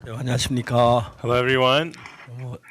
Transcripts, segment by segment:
네, 안녕하십니까. Hello, everyone.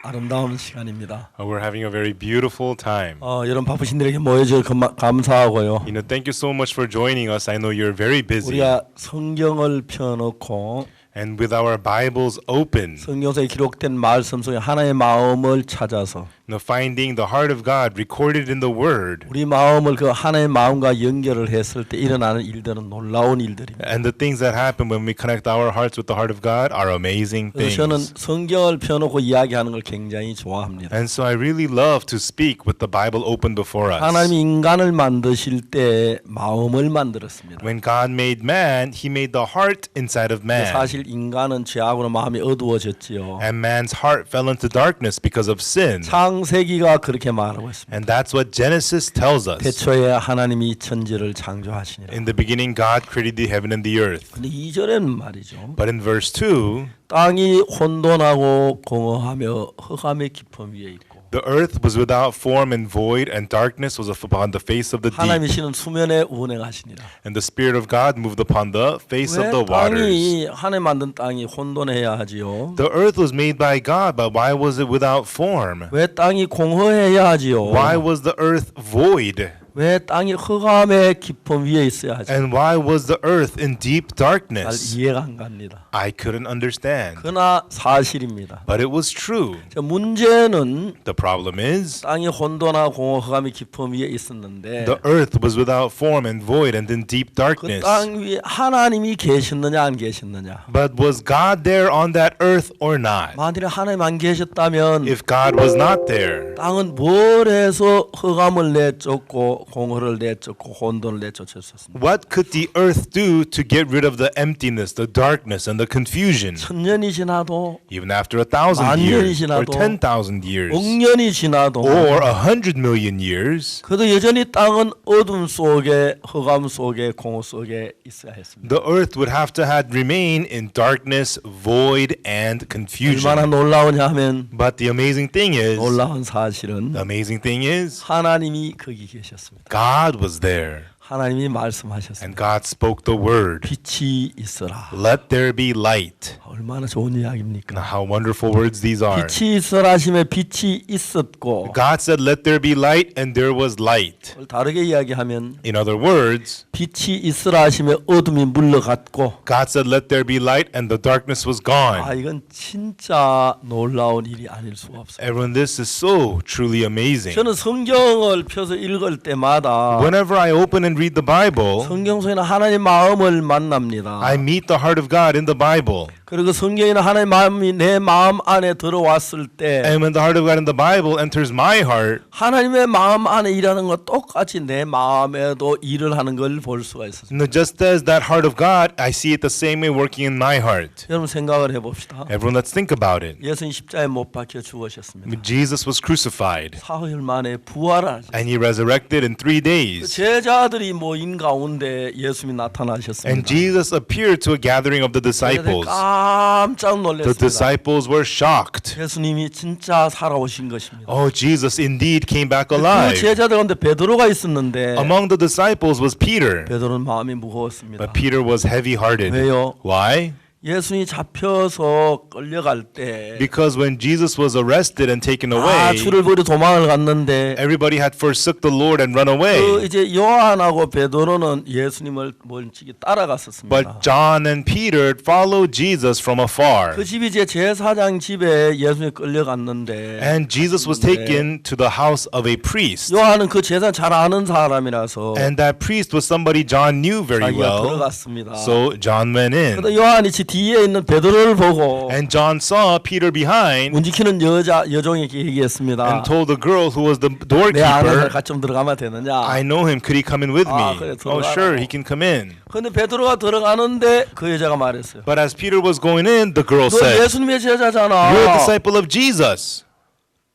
아름다운 시간입니다. We're having a very beautiful time. 여러분 바쁘신들에게 모여주셔서 감사하고요. Thank you so much for joining us. I know you're very busy. 우리가 성경을 펴놓고 And with our Bibles open, 성경서에 기록된 말씀 속에 하나의 마음을 찾아서 finding the heart of God recorded in the Word, 우리 마음을 그 하나의 마음과 연결을 했을 때 일어나는 일들은 놀라운 일들입니다. and the things that happen when we connect our hearts with the heart of God are amazing 그래서 저는 things. 성경을 펴놓고 이야기하는 걸 굉장히 좋아합니다. And so I really love to speak with the Bible open before us. 하나님이 인간을 만드실 때 마음을 만들었습니다. When God made man, He made the heart inside of man. 사실 인간은 죄악으로 마음이 어두워졌지요. And man's heart fell into darkness because of sin. 창세기가 그렇게 말하고 있습니다. And that's what Genesis tells us. 태초에 하나님이 천지를 창조하시니라. In the beginning, God created the heaven and the earth. 근데 2절에는 말이죠. But in verse 2, 땅이 혼돈하고 공허하며 흑암의 깊음 위에 있고 the earth was without form and void, and darkness was upon the face of the 하나님이 deep. 신은 수면에 운행하시니라. And the Spirit of God moved upon the face of 왜 the waters. 땅이 하나님 만든 땅이 혼돈해야 하지요? The earth was made by God, but why was it without form? 왜 땅이 공허해야 하지요? Why was the earth void? 왜 땅이 흑암의 깊음 위에 있어야 하지? And why was the earth in deep 잘 darkness? 이해가 안 갑니다. I couldn't understand. 그러나 사실입니다. But it was true. 자, 문제는 The problem is, 땅이 혼돈하고 공허 흑암의 깊음 위에 있었는데 the earth was without form and void and in deep 그 darkness. 땅 위에 하나님이 계셨느냐 안 계셨느냐? But was God there on that earth or not? 만일에 하나님 안 계셨다면 If God was not there, 땅은 뭘 해서 흑암을 내쫓고 공허를 내쫓고 혼돈을 내쫓았습니까? what could the earth do to get rid of the emptiness, the darkness, and the confusion? 천년이 지나도 Even after 1,000 만 years 년이 or 지나도 10,000 years 억년이 지나도 or 100 million years, 그래도 여전히 땅은 어둠 속에 흑암 속에 공허 속에 있어야 했습니다. the earth would have to had remain in darkness, void, and 얼마나 confusion. 놀라우냐 하면 But the amazing thing is, 놀라운 사실은 the amazing thing is, 하나님이 거기 계셨습니다. God was there, 하나님이 말씀하셨습니다. and God spoke the word. 빛이 있어라. Let there be light. 얼마나 좋은 이야기입니까? Now, how wonderful words these are. 빛이 있어라 하시면 빛이 있었고 God said, let there be light, and there was light. 다르게 이야기하면 In other words, 빛이 있으라 하시면 어둠이 물러갔고 God said, let there be light, and the darkness was gone. 이건 진짜 놀라운 일이 아닐 수가 없어요. Everyone, this is so truly amazing. 저는 성경을 펴서 읽을 때마다 Whenever I open and read the Bible, 성경 속에는 하나님의 마음을 만납니다. I meet the heart of God in the Bible. 그리고 성경에는 하나님의 마음이 내 마음 안에 들어왔을 때 And when the heart of God in the Bible enters my heart, 하나님의 마음 안에 일하는 것 똑같이 내 마음에도 일을 하는 걸 볼 수가 있었습니다. just as that heart of God, I see it the same way working in my heart. 여러분 생각을 해봅시다. Everyone, let's think about it. 예수님 십자가에 못 박혀 죽으셨습니다. Jesus was crucified, 사흘 만에 부활하셨습니다. and he resurrected in 3 days. 제자들이 모인 가운데 예수님이 나타나셨습니다. And Jesus appeared to a gathering of the disciples. 깜짝 The 놀랐습니다. disciples were shocked. 예수님이 진짜 살아오신 것입니다. Oh, Jesus indeed came back 그 alive. 제자들 가운데 베드로가 있었는데 Among the disciples was Peter, 베드로는 마음이 무거웠습니다. but Peter was heavy-hearted. 왜요? Why? 예수님이 잡혀서 끌려갈 때 Because when Jesus was arrested and taken away, 주를 버리고 도망을 갔는데 everybody had forsook the Lord and run 그 away. 이제 요한하고 베드로는 예수님을 멀찍이 따라갔었습니다. But John and Peter followed Jesus from afar. 그 집이 이제 제사장 집에 예수님이 끌려갔는데 And Jesus was taken to the house of a priest. 요한은 그 제사 잘 아는 사람이라서 And that priest was somebody John knew very 자기가 well. 들어갔습니다. So John went in. 그런데 요한이 뒤에 있는 베드로를 보고 And John saw Peter behind 운지키는 여종에게 얘기했습니다. and told the girl who was the 내 안에 doorkeeper, 같이 좀 들어가면 되느냐? I know him. Could he come in with me? 그래, Oh, 들어가라. sure, he can come in. 근데 베드로가 들어가는데 그 여자가 말했어요. But as Peter was going in, the girl 너 said, 예수님의 제자잖아. you're a disciple of Jesus.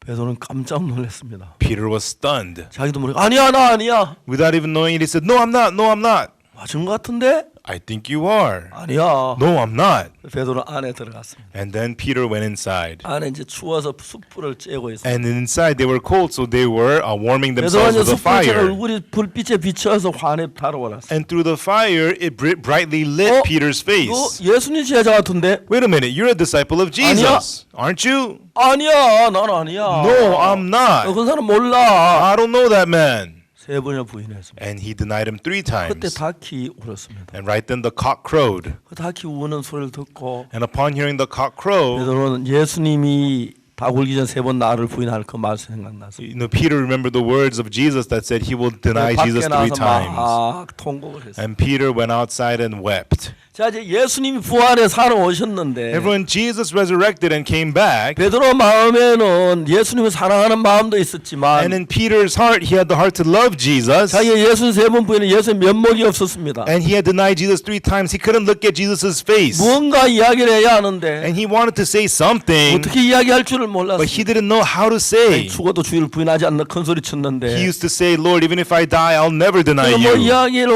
베드로는 깜짝 놀랐습니다. Peter was stunned. 자기도 모르게 아니야 나 아니야. Without even knowing it, he said, no, I'm not. No, I'm not. 맞은 것 같은데? I think you are. 아니야. No, I'm not. 베드로 안에 들어갔습니다. And then Peter went inside. 안에 이제 추워서 숯불을 쬐고 있어요. And inside they were cold, so they were warming 베드로가 themselves 이제 with a 숯불 쬐고 fire. 얼굴이 불빛에 비춰서 환히 달아올랐어요. And through the fire, it brightly lit Peter's 너 face. 예수님 제자 같은데? Wait a minute, you're a disciple of Jesus, aren't you? 아니야, 난 아니야. No, I'm not. 그 사람 몰라. I don't know that man. 세 번이나 부인했습니다. And he denied him 3 그때 times. 닭이 울었습니다. And right then the cock crowed. 그 닭이 우는 소리를 듣고 And upon hearing the cock crow, 베드로는 예수님이 닭 울기 전 세 번 나를 부인할 그 말 생각났어요. Peter remembered the words of Jesus that said he will deny Jesus 밖에 3 나가서 times. 막 통곡을 했어요. And Peter went outside and wept. 자 이제 예수님이 부활에 살아 오셨는데 And when Jesus resurrected and came back, 베드로 마음에는 예수님을 사랑하는 마음도 and 있었지만 in Peter's heart, he had the heart to love Jesus. 자기가 예수 세 번 부인은 예수의 면목이 없었습니다. And he had denied Jesus 3 times. He couldn't look at Jesus' face. 무언가 이야기를 해야 하는데 And he wanted to say something, 어떻게 이야기할 줄을 but he 몰랐어요. didn't know how to say. 죽어도 주를 부인하지 않는 큰 소리 쳤는데 He used to say, Lord, even if I die, I'll never deny 뭐 you. 이야기를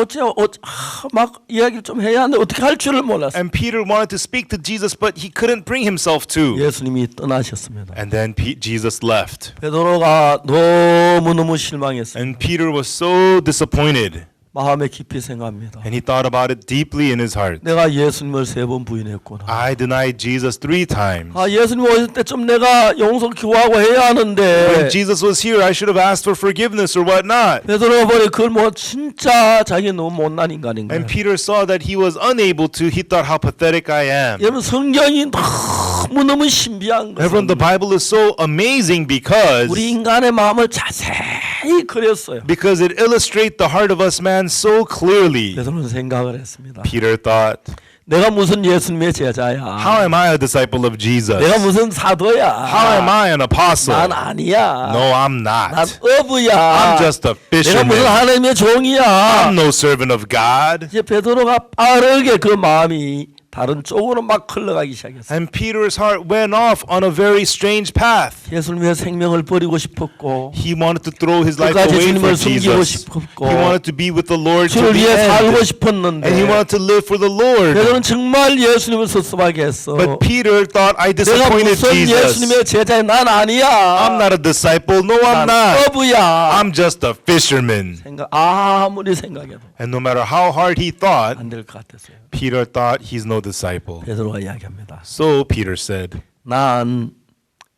막 이야기를 좀 해야 하는데 어떻게 할 줄을 몰랐어요. And Peter wanted to speak to Jesus, but he couldn't bring himself to. 예수님이 떠나셨습니다. And then Jesus left. 베드로가 너무너무 실망했어요. And Peter was so disappointed. 마음에 깊이 생각합니다. And he thought about it deeply in his heart. 내가 예수님을 세 번 부인했구나. I denied Jesus 3 times. 예수님 오실 때 좀 내가 용서 기도하고 해야 하는데 When Jesus was here, I should have asked for forgiveness or whatnot. 베드로가 보니 그걸 뭐 진짜 자기 너무 못난 인간인 거예요. And Peter saw that he was unable to. He thought how pathetic I am. 여러분 성경이 너무 신비한 Everyone, the 것은 Bible is so amazing because 우리 인간의 마음을 자세히 그렸어요. it illustrates the heart of us man so clearly. 베드로는 생각을 했습니다. Peter thought, 내가 무슨 예수님의 제자야? how am I a disciple of Jesus? 내가 무슨 사도야? How am I an apostle? 난 아니야. No, I'm 난 not. 어부야. I'm just a 내가 무슨 fisherman. 하나님의 종이야. I'm no servant of God. 이제 베드로가 빠르게 그 마음이 다른 쪽으로 막 흘러가기 시작했어요. And Peter's heart went off on a very strange path. 예수님 위해 생명을 버리고 싶었고 He wanted to throw his life 끝까지 away for 주님을 숨기고 Jesus. 싶었고 He wanted to be with the Lord to 주를 the 위해 살고 end. 싶었는데 And he wanted to live for the Lord. 베드로는 정말 예수님을 섭섭하게 했어. But Peter thought, I 내가 disappointed 무슨 Jesus. 예수님의 제자야? 난 아니야. I'm not a disciple. No, I'm 난 not. 어부야. I'm just a fisherman. 아무리 생각해도 And no matter how hard he thought, 안 될 것 같았어요. Peter thought he's no disciple. 베드로가 이야기합니다. So Peter said, 난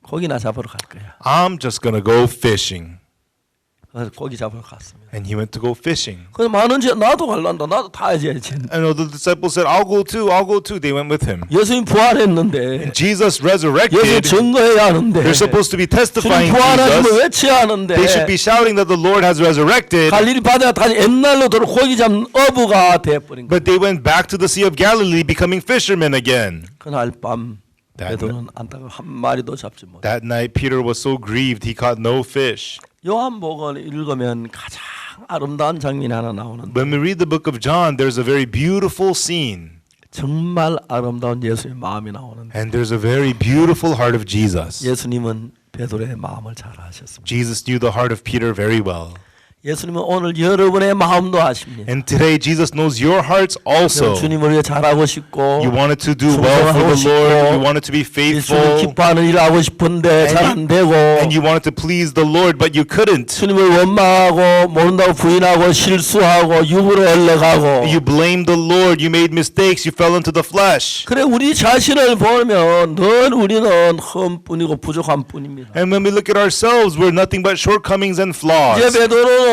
고기나 잡으러 갈 거야. I'm just going to go fishing. 그래서 고기 잡으러 갔습니다. And he went to go fishing. 그래서 많은 제 나도 갈란다. 나도 타야지. And the disciples said, I'll go too. They went with him. 예수님 부활했는데 Jesus 예수님 resurrected. 증거해야 하는데 They're supposed to be 주님 testifying 부활하시면 Jesus. 외쳐야 하는데 They should be shouting that the Lord has resurrected. 갈릴리 바다에 다시 옛날로 돌아 고기 잡는 어부가 돼버린 거예요. But they went back to the Sea of Galilee, becoming fishermen again. 그날 밤 That 베드로는 안타가 한 마리도 잡지 못. That night, Peter was so grieved, he caught no fish. 요한복음을 읽으면 가장 아름다운 장면이 하나 나오는데 When we read the book of John, there's a very beautiful scene. 정말 아름다운 예수의 마음이 나오는데 And there's a very beautiful heart of Jesus. 예수님은 베드로의 마음을 잘 아셨습니다. Jesus knew the heart of Peter very well. 예수님은 오늘 여러분의 마음도 아십니다. And today, Jesus knows your hearts also. 주님을 위해 잘하고 싶고 You wanted to do well for the Lord. You wanted to be 주님 faithful. 기뻐하는 일을 하고 싶은데 잘 안 되고 And you wanted to please the Lord, but you couldn't. 주님을 원망하고 모른다고 부인하고 실수하고 육으로 올라가고 You blamed the Lord. You made mistakes. You fell into the flesh. 그래 우리 자신을 보면 늘 우리는 흠뿐이고 부족한 뿐입니다. And when we look at ourselves, we're nothing but shortcomings and 이제 flaws. 베드로는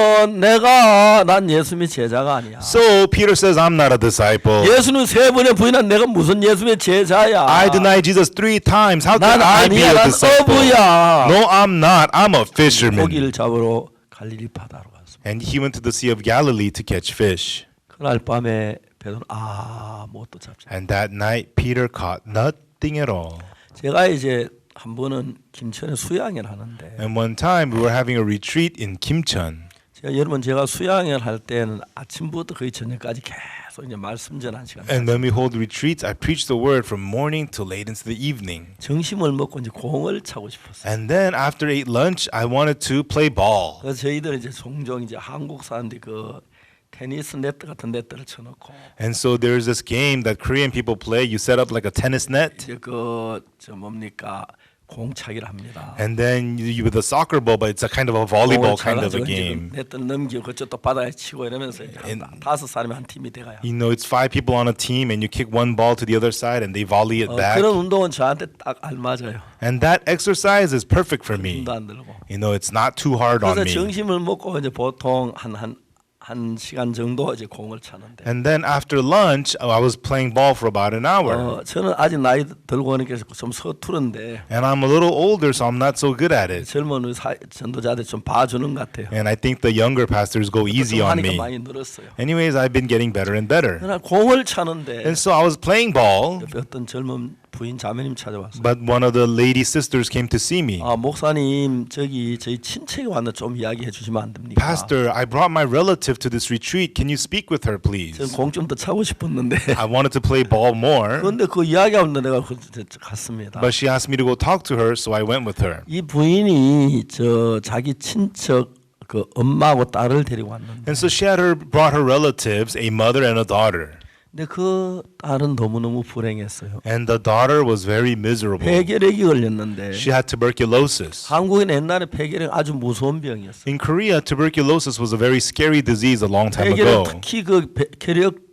난 예수님의 제자가 아니야. So Peter says, I'm not a disciple. 예수님 세 번에 부인한 내가 무슨 예수님의 제자야. I denied Jesus 3 times. How 난 can I be 아니야. a 난 disciple? 어부야. No, I'm not. I'm a fisherman. 고기를 잡으러 갈릴리 바다로 갔습니다. And he went to the Sea of Galilee to catch fish. 그날 밤에 베드로 아무것도 잡지. And that night, Peter caught nothing at all. 제가 이제 한 번은 김천에 수양을 하는데 And one time, we were having a retreat in Kimcheon. 제가 수양을 할 때는 아침부터 거의 저녁까지 계속 이제 말씀 전한 시간. And when we hold retreats, I preach the word from morning till late into the evening. 점심을 먹고 이제 공을 차고 싶었어요. And then after I ate lunch, I wanted to play ball. 그래서 저희들 이제 종종 이제 한국 사람들이 그 테니스 네트 같은 네트를 쳐놓고 And so there's this game that Korean people play. You set up like a tennis net, 이제 그저 뭡니까 공차기를 합니다. and then you with a soccer ball, but it's a kind of a volleyball 공을 kind of a 차가지고 이제 game. 네트를 넘기고 그쪽도 바닥에 치고 이러면서 이제 다섯 사람이 한 팀이 돼가요. You know, it's 5 people on a team, and you kick one ball to the other side, and they volley it back. 그런 운동은 저한테 딱 알맞아요. And that exercise is perfect for me. 힘도 안 들고. You know, it's not too hard on 그래서 me. 점심을 먹고 이제 보통 한 시간 정도 이제 공을 차는데. And then after lunch, I was playing ball for about an hour. 저는 아직 나이 들고 오니까 좀 서투른데 And I'm a little older, so I'm not so good at it. 젊은 우리 전도자들 좀 봐주는 것 같아요. And I think the younger pastors go easy 좀 on 하니까 me. 많이 늘었어요. Anyways, I've been getting better and better. 그러나 공을 차는데 And so I was playing ball, 옆에 어떤 젊은 부인 자매님 찾아왔어요. but one of the lady sisters came to see me. 목사님 저기 저희 친척이 왔는데 좀 이야기해 주시면 안 됩니까? Pastor, I brought my relative to this retreat. Can you speak with her, please? 저는 공 좀 더 차고 싶었는데 I wanted to play ball more, 그런데 그 이야기하면 내가 갔습니다. but she asked me to go talk to her, so I went with her. 이 부인이 저 자기 친척 그 엄마하고 딸을 데리고 왔는데 And so she had brought her relatives, a mother and a daughter. 근데 그 딸은 너무너무 불행했어요. And the daughter was very miserable. 폐결핵이 걸렸는데 She had tuberculosis. 한국은 옛날에 폐결핵 아주 무서운 병이었어요. In Korea, tuberculosis was a very scary disease a long time 폐결핵 ago. 특히 그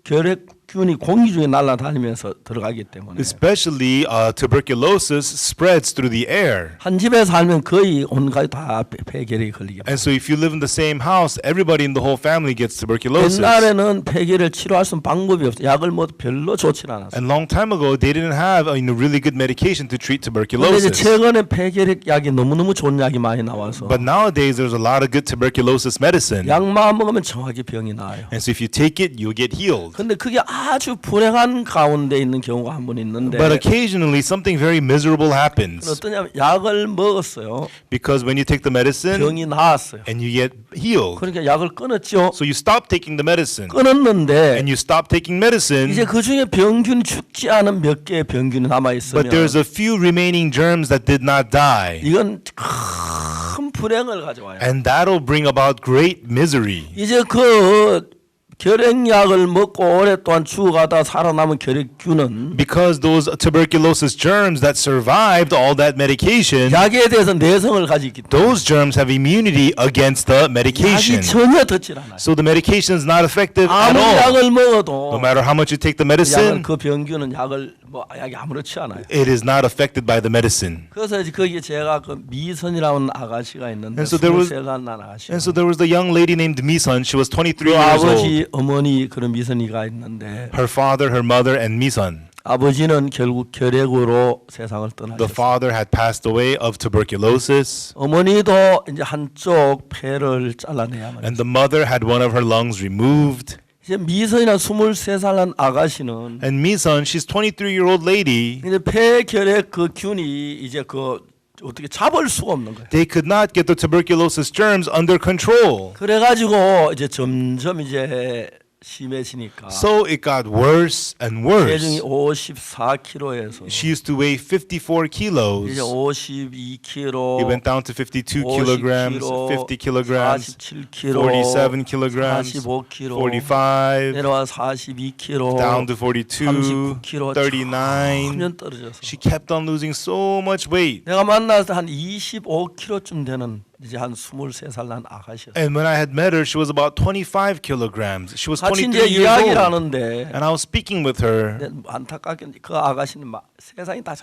결핵균이 공기 중에 날아다니면서 들어가기 때문에 Especially tuberculosis spreads through the air. 한 집에 살면 거의 온 가족 다 폐결핵이 걸리게 돼요. And so if you live in the same house, everybody in the whole family gets tuberculosis. 옛날에는 폐결을 치료할 수 있는 방법이 없어요. 약을 뭐 별로 좋지 않았어요. And long time ago, they didn't have really good medication to treat 그런데 이제 tuberculosis. 최근에 폐결핵 약이 너무너무 좋은 약이 많이 나와서 But nowadays, there's a lot of good tuberculosis medicine. 약만 먹으면 정확히 병이 나아요. And so if you take it, you'll get healed. 근데 그게 아주 불행한 가운데 있는 경우가 한 번 있는데 But occasionally, something very miserable happens. 어떠냐면 약을 먹었어요. Because when you take the medicine 병이 나았어요. and you get healed, 그러니까 약을 끊었죠. so you stop taking the medicine. 끊었는데 And you stop taking medicine, 이제 그 중에 병균이 죽지 않은 몇 개의 병균이 남아 있으면 but there's a few remaining germs that did not die. 이건 큰 불행을 가져와요. And that'll bring about great misery. 이제 그 결핵약을 먹고 오랫동안 죽어가다 살아남은 결핵균은 Because those tuberculosis germs that survived all that medication, 약에 대해서 내성을 가지기 때문에 those germs have immunity against the medication. 약이 전혀 듣질 않아요. So the medication is not effective at 아무 all. 약을 No 먹어도 matter how much you take the 약을 medicine, 그 병균은 약이 아무렇지 않아요. it is not affected by the medicine. 그래서 이제 거기에 제가 그 미선이라는 아가씨가 있는데 And so there was- 23살 난 아가씨. And so there was the young lady named Misun. She was 23 그 years old. 아버지 어머니 그런 미선이가 있는데 Her father, her mother, and Misun. 아버지는 결국 결핵으로 세상을 The 떠나셨어요. father had passed away of tuberculosis, 어머니도 이제 한쪽 폐를 잘라내야만. and the mother had one of her lungs removed. 이제 미선이나 23살 난 아가씨는 And Misun, she's 23-year-old lady. 이제 폐결핵 그 균이 이제 그 어떻게 잡을 수가 없는 거예요. They could not get the tuberculosis germs under control. 그래가지고 이제 점점 이제 심해지니까 So it got worse and 체중이 worse. 54kg에서 She used to weigh 54 kilos. 이제 52kg, It went down to 52 kilograms, 50 kilograms, 47kg, 47 kilograms, 45kg, 45, 내려와 42kg, down to 42, 39kg, 39. 년 떨어져서 She kept on losing so much weight. 내가 만났을 때 한 25kg쯤 되는 이제 한 23살 난 아가씨였어요. And when I had met her, she was about 25 kilograms. She was 같이 23 이제 years 이야기를 old. 하는데 And I was speaking with her, 안타깝게 그 아가씨는 막 세상이 다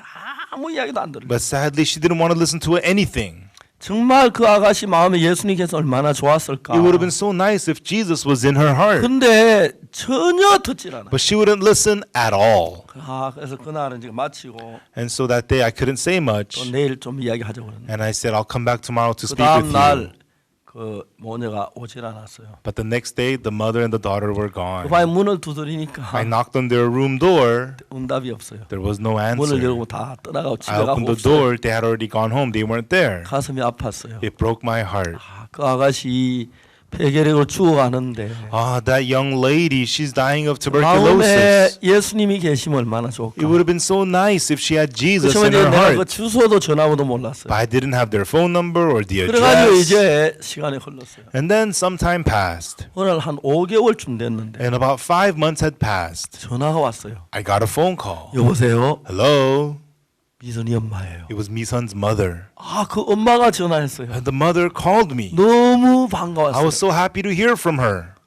아무 이야기도 안 들어요. but sadly, she didn't want to listen to anything. 정말 그 아가씨 마음에 예수님께서 얼마나 좋았을까. It would have been so nice if Jesus was in her heart. 근데 전혀 듣질 않아. But she wouldn't listen at all. 그래서 그날은 지금 마치고 And so that day, I couldn't say 또 much. 내일 좀 이야기하자고 그랬는데 And I said, I'll come back tomorrow to 그 speak with 다음 you. 날 그 모녀가 오질 않았어요. But the next day, the mother and the daughter were gone. 그 방에 문을 I 두드리니까 knocked on their room door. 응답이 없어요. There was no 문을 answer. 열고 다 떠나가고 집에 I 가고 opened the 없어요. door. They had already gone home. They weren't there. 가슴이 아팠어요. It broke my heart. 그 아가씨 폐결핵으로 죽어가는데 That young lady, she's dying of 마음에 tuberculosis. 예수님이 계시면 얼마나 좋을까. It would have been so nice if she had Jesus 그렇지만 in 이제 her 내가 그 heart. 주소도 전화번호도 몰랐어요. But I didn't have their phone number or the 그래가지고 address. 이제 시간이 흘렀어요. And then some time passed. 오늘 한 5개월쯤 됐는데 And about 5 months had passed. 전화가 왔어요. I got a phone call. 여보세요? Hello? 미선이 엄마예요. It was Misun's mother. 아, 그 엄마가 전화했어요. And the mother called me. 너무 I 반가웠어요. was so happy to hear from her.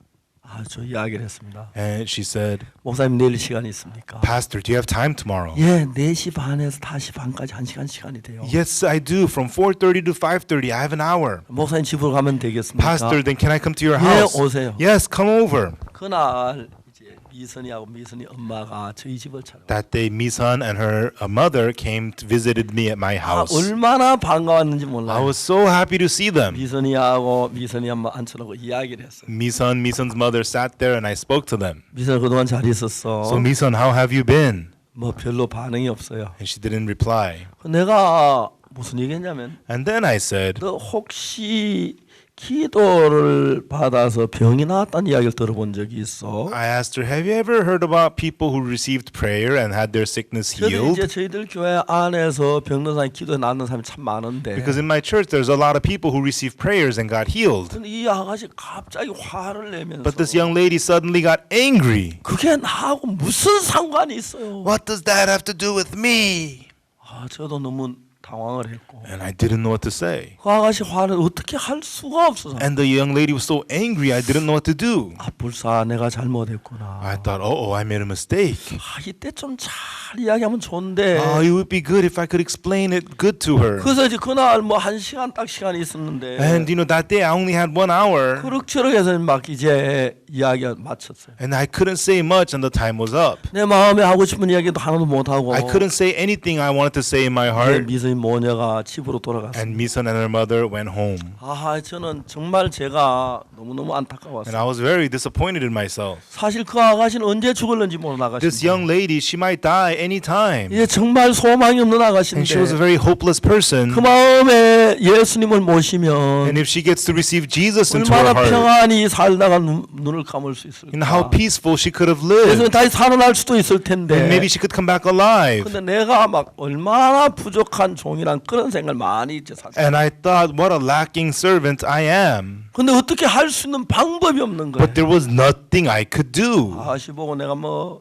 아, 저 이야기를 했습니다. And she said, 목사님 내일 시간이 있습니까? Pastor, do you have time tomorrow? 예, 4시 반에서 5시 반까지 1시간 시간이 돼요. Yes, I do. From 4:30 to 5:30, I have an hour. 목사님 집으로 가면 되겠습니까? Pastor, then can I come to your 예, house? 오세요. Yes, come over. 그날 이제 미선이하고 미선이 엄마가 저희 집을 찾아. That day, Misun and her mother came to visited me at my 아, house. 얼마나 반가웠는지 I 몰라요. was so happy to see them. 미선이하고 미선이 엄마 앉혀놓고 이야기를 했어요. Misun's mother sat there and I spoke to them. 미선 그동안 잘 있었어. So Misun, how have you been? 뭐 별로 반응이 없어요. And she didn't reply. 내가 무슨 얘기했냐면 And then I said, 너 혹시 기도를 받아서 병이 나았다는 이야기를 들어본 적이 있어? I asked her, have you ever heard about people who received prayer and had their sickness 저도 healed? 이제 저희들 교회 안에서 병든 사람이 기도에 낫는 사람이 참 많은데 Because in my church, there's a lot of people who received prayers and got healed. 근데 이 아가씨 갑자기 화를 내면서 But this young lady suddenly got angry. 그게 나하고 무슨 상관이 있어요? What does that have to do with me? 아, 저도 너무 당황을 했고 And I didn't know what to say. 그 아가씨 화를 어떻게 할 수가 없어서 And the young lady was so angry, I didn't know what to do. 아, 불사 내가 잘못했구나. I thought, I made a mistake. 아, 이때 좀 잘 이야기하면 좋은데 It would be good if I could explain it good to her. 그래서 이제 그날 뭐 1시간 딱 시간이 있었는데 And that day I only had 1 hour. 그럭저럭 해서 막 이제 이야기가 마쳤어요. And I couldn't say much and the time was up. 내 마음에 하고 싶은 이야기도 하나도 못하고 I couldn't say anything I wanted to say in my heart. 미선이 모녀가 집으로 돌아갔어요. And Misun and her mother went home. 아, 저는 정말 제가 너무너무 And 안타까웠어요. I was very disappointed in myself. 사실 그 아가씨는 언제 죽을는지 모르는 This 아가씨인데 young lady, she might die anytime. 이게 정말 소망이 없는 And she was a 아가씨인데 very hopeless person. 그 마음에 예수님을 모시면 And if she gets to receive Jesus into her 얼마나 heart, 평안히 살다가 눈을 감을 수 있을까. and how peaceful she could have 그래서 lived. 다시 살아날 수도 있을 And 텐데 maybe she could come back alive. 근데 내가 막 얼마나 부족한 종이란 그런 생각을 많이 이제 샀어요. And I thought, what a lacking servant I am. 근데 어떻게 할 수 있는 방법이 없는 거예요. But there was nothing I could do. 아가씨 보고 내가 뭐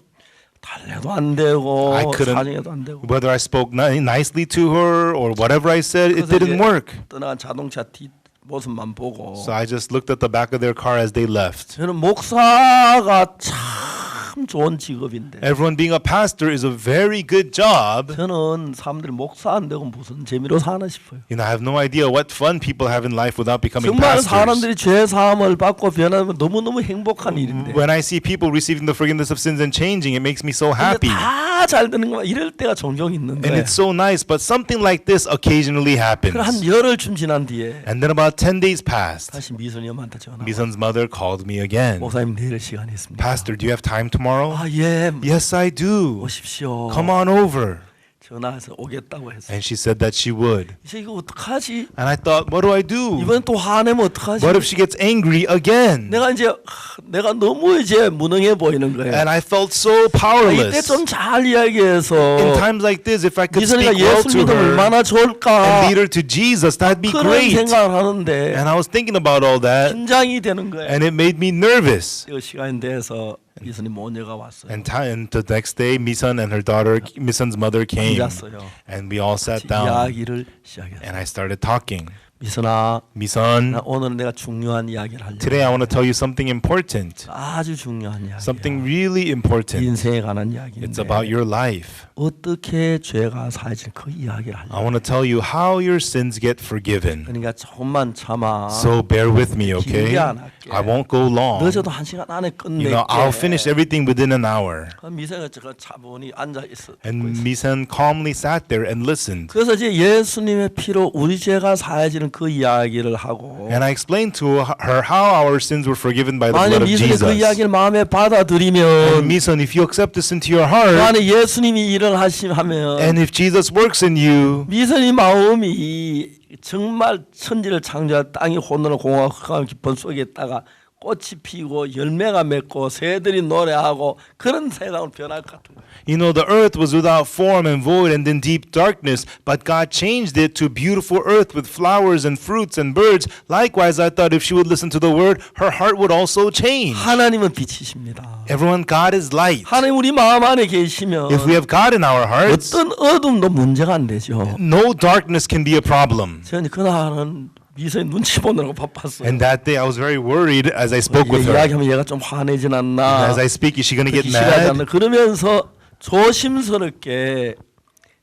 달래도 안 되고 I couldn't- 사정해도 안 되고 Whether I spoke nicely to her or whatever I said, it 그래서 didn't 이제 work. 떠나간 자동차 뒷 모습만 보고 So I just looked at the back of their car as they left. 저는 목사가 참 좋은 직업인데 Everyone being a pastor is a very good job. 저는 사람들이 목사 안 되고 무슨 재미로 사나 싶어요. I have no idea what fun people have in life without becoming 정말 pastors. 사람들이 죄 사함을 받고 변하면 너무너무 행복한 일인데 When I see people receiving the forgiveness of sins and changing, it makes me so happy. 다 잘 되는 거 이럴 때가 종종 있는데 And it's so nice, but something like this occasionally happens. 한 열흘쯤 지난 뒤에 And then about 10 days passed. 다시 미선이 엄마한테 전화. Misun's mother called me again. 목사님 내일 시간이 있습니다. Pastor, do you have time tomorrow? 아, 예. Yes, I do. 오십시오. Come on over. 전화해서 오겠다고 했어요. And she said that she would. 이제 이거 어떡하지? And I thought, what do I do? 이번 또 화내면 어떡하지? What if she gets angry again? 내가 이제 내가 너무 이제 무능해 보이는 거예요. And I felt so 아, 이때 powerless. 좀 잘 이야기해서 In times like this, if I could 미선이가 speak well 예수 to 믿으면 her 얼마나 and 좋을까? lead her to Jesus, that'd be 그런 great. 생각을 하는데 And I was thinking about all that, 긴장이 되는 거예요. and it made me nervous. 그 시간이 돼서 미선이 모녀가 왔어요. And the next day, Misun and her daughter, Misun's mother came, 앉았어요. and we all sat 같이 down, 이야기를 시작했어요. and I started talking. 미선아, Misun, 나 오늘 내가 중요한 이야기를 하려고. today I want to tell you something important, 아주 중요한 이야기야. something really important. 인생에 관한 It's 이야기인데 about your life. 어떻게 죄가 사해질 그 이야기를 I 하려고. want to tell you how your sins get forgiven. 그러니까 조금만 참아. So bear with me, okay? 길게 안 할게. I won't go long. 늦어도 1시간 안에 끝낼게. I'll finish everything within an hour. 그 미선이가 저 차분히 앉아 있어. And Misun calmly sat there and listened. 그래서 이제 예수님의 피로 우리 죄가 사해지는 그 이야기를 하고 And I explained to her how our sins were forgiven by the 만약 blood of 미선이 그 Jesus. 이야기를 마음에 And 받아들이면 Misan, if you accept this into your 그 heart, 안에 예수님이 일을 하시면 and if Jesus works in you, 미선이 마음이 정말 천지를 창조할 땅이 혼돈을 공허하고 흑암 깊은 속에 있다가 꽃이 피고 열매가 맺고 새들이 노래하고 그런 세상으로 변할 것 같은 거예요. you know, the earth was without form and void and in deep darkness, but God changed it to beautiful earth with flowers and fruits and birds. Likewise, I thought if she would listen to the word, her heart would also change. 하나님은 빛이십니다. Everyone, God is light. 하나님 우리 마음 안에 계시면 If we have God in our hearts, 어떤 어둠도 문제가 안 되죠. no darkness can be a problem. 저는 그날은 미선이 눈치 보느라고 바빴어요. And that day, I was very worried as I spoke with her. 이야기하면 얘가 좀 화내진 않나. As I speak, is she going to get 싫어하지 않나. mad? 그러면서 조심스럽게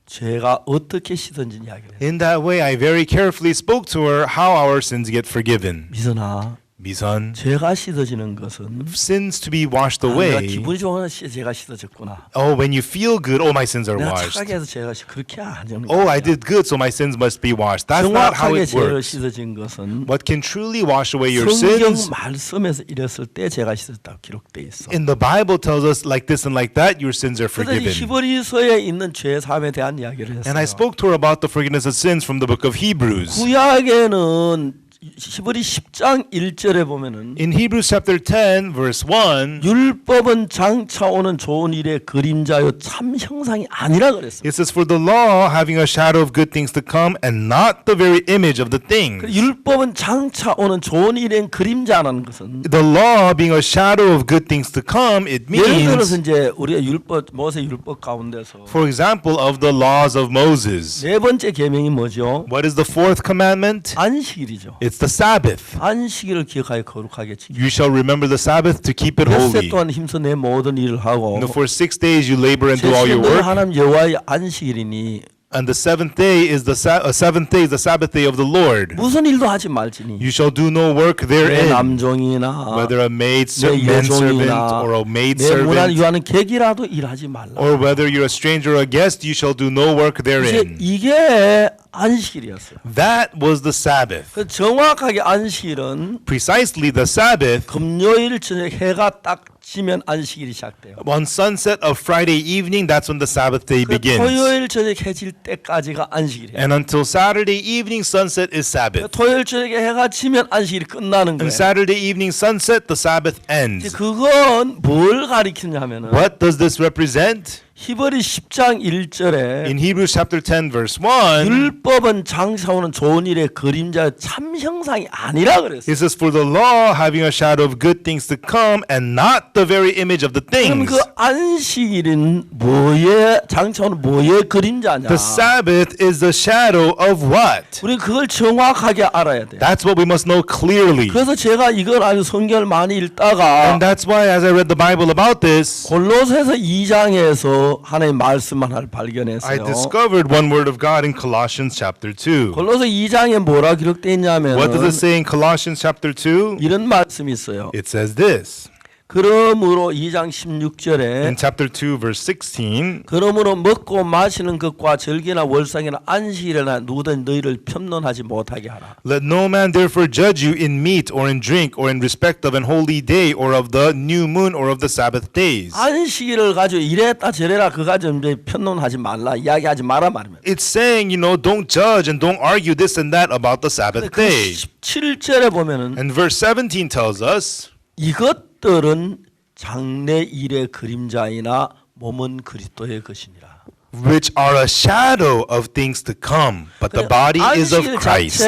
죄가 어떻게 씻은지 이야기를 해요. In that way, I very carefully spoke to her how our sins get forgiven. 미선아, Misan, 죄가 씻어지는 것은 sins to be washed 내가 away. 기분이 좋으면 죄가 씻어졌구나. Oh, when you feel good, oh, my sins are 내가 washed. 착하게 해서 죄가 그렇게 안 되는 Oh, I 거야. did good, so my sins must be washed. That's not how 정확하게 it 죄를 works. 씻어진 것은 What can truly wash away your 성경 sins? 말씀에서 이랬을 때 죄가 씻었다고 기록돼 있어. In the Bible tells us like this and like that, your sins are 그래서 forgiven. 히브리서에 있는 죄 사함에 대한 이야기를 And I 했어요. spoke to her about the forgiveness of sins from the book of Hebrews. 구약에는 히브리 10장 1절에 보면은 In Hebrews chapter 10, verse 1, 율법은 장차 오는 좋은 일의 그림자요 참 형상이 아니라 그랬어요. it says, For the law having a shadow of good things to come and not the very image of the things. 율법은 장차 오는 좋은 일의 그림자라는 것은 The law being a shadow of good things to come, it 예를 들어서 means, 이제 우리가 율법 모세 율법 가운데서 for example, of the laws of Moses. 네 번째 계명이 뭐죠? What is the fourth commandment? 안식일이죠. It's the Sabbath. 안식일을 기억하여 거룩하게 지키고 You shall remember the Sabbath to keep it 엿새 holy. 동안 힘써 내 모든 일을 하고 And for 6 days you labor and do all your 제7일 work. 하나님 여호와의 안식일이니 And the seventh day is the seventh day is the Sabbath day of the Lord. 무슨 일도 하지 말지니 You shall do no work 내 therein, 남종이나 whether a maid 내 manservant 여종이나 or a maid 내 문화를 servant, 유하는 객이라도 일하지 말라. or whether you're a stranger or a guest, you shall do no work 이제 therein. 이게 안식일이었어요. That was the Sabbath. 그 정확하게 안식일은 Precisely the Sabbath. 금요일 저녁 해가 딱 지면 안식일이 시작돼요. On sunset of Friday evening, that's when the Sabbath day 그 begins. 토요일 저녁 해질 때까지가 안식일이에요. And until Saturday evening sunset is Sabbath. 토요일 저녁에 해가 지면 안식일이 끝나는 And 거예요. Saturday evening sunset, the Sabbath 이제 ends. 그건 뭘 가리키냐면은 What does this represent? 히브리 10장 1절에 In Hebrews chapter 10 verse 1, 율법은 장사오는 좋은 일의 그림자 참 형상이 아니라 그랬어요. it says, For the law having a shadow of good things to come and not the very image of the 그럼 things. 그 안식일은 뭐의 장차오는 뭐의 그림자냐? The Sabbath is the shadow of what? 우리 그걸 정확하게 알아야 돼. That's what we must know clearly. 그래서 제가 이걸 아주 성경을 많이 읽다가 And that's why as I read the Bible about this, 골로새서 2장에서 하나님의 말씀 하나를 I 발견했어요. discovered one word of God in Colossians chapter 2. 골로새 2장에 뭐라 기록되어 있냐면 What does it say in Colossians chapter 2? 이런 말씀이 있어요. It says this. 그러므로 2장 16절에 In chapter 2 verse 16, 그러므로 먹고 마시는 것과 절기나 월상이나 안식일이나 누구든 너희를 편론하지 못하게 하라. Let no man therefore judge you in meat or in drink or in respect of an holy day or of the new moon or of the Sabbath days. 안식일을 가지고 이랬다 저랬다 그거 가지고 이제 편론하지 말라 이야기하지 마라 말입니다. It's saying, don't judge and don't argue this and that about the Sabbath 그 day. 17절에 보면은 And verse 17 tells us, 이것들은 장래 일의 그림자이나 몸은 그리스도의 것이니라. which are a shadow of things to come, but the body is of Christ.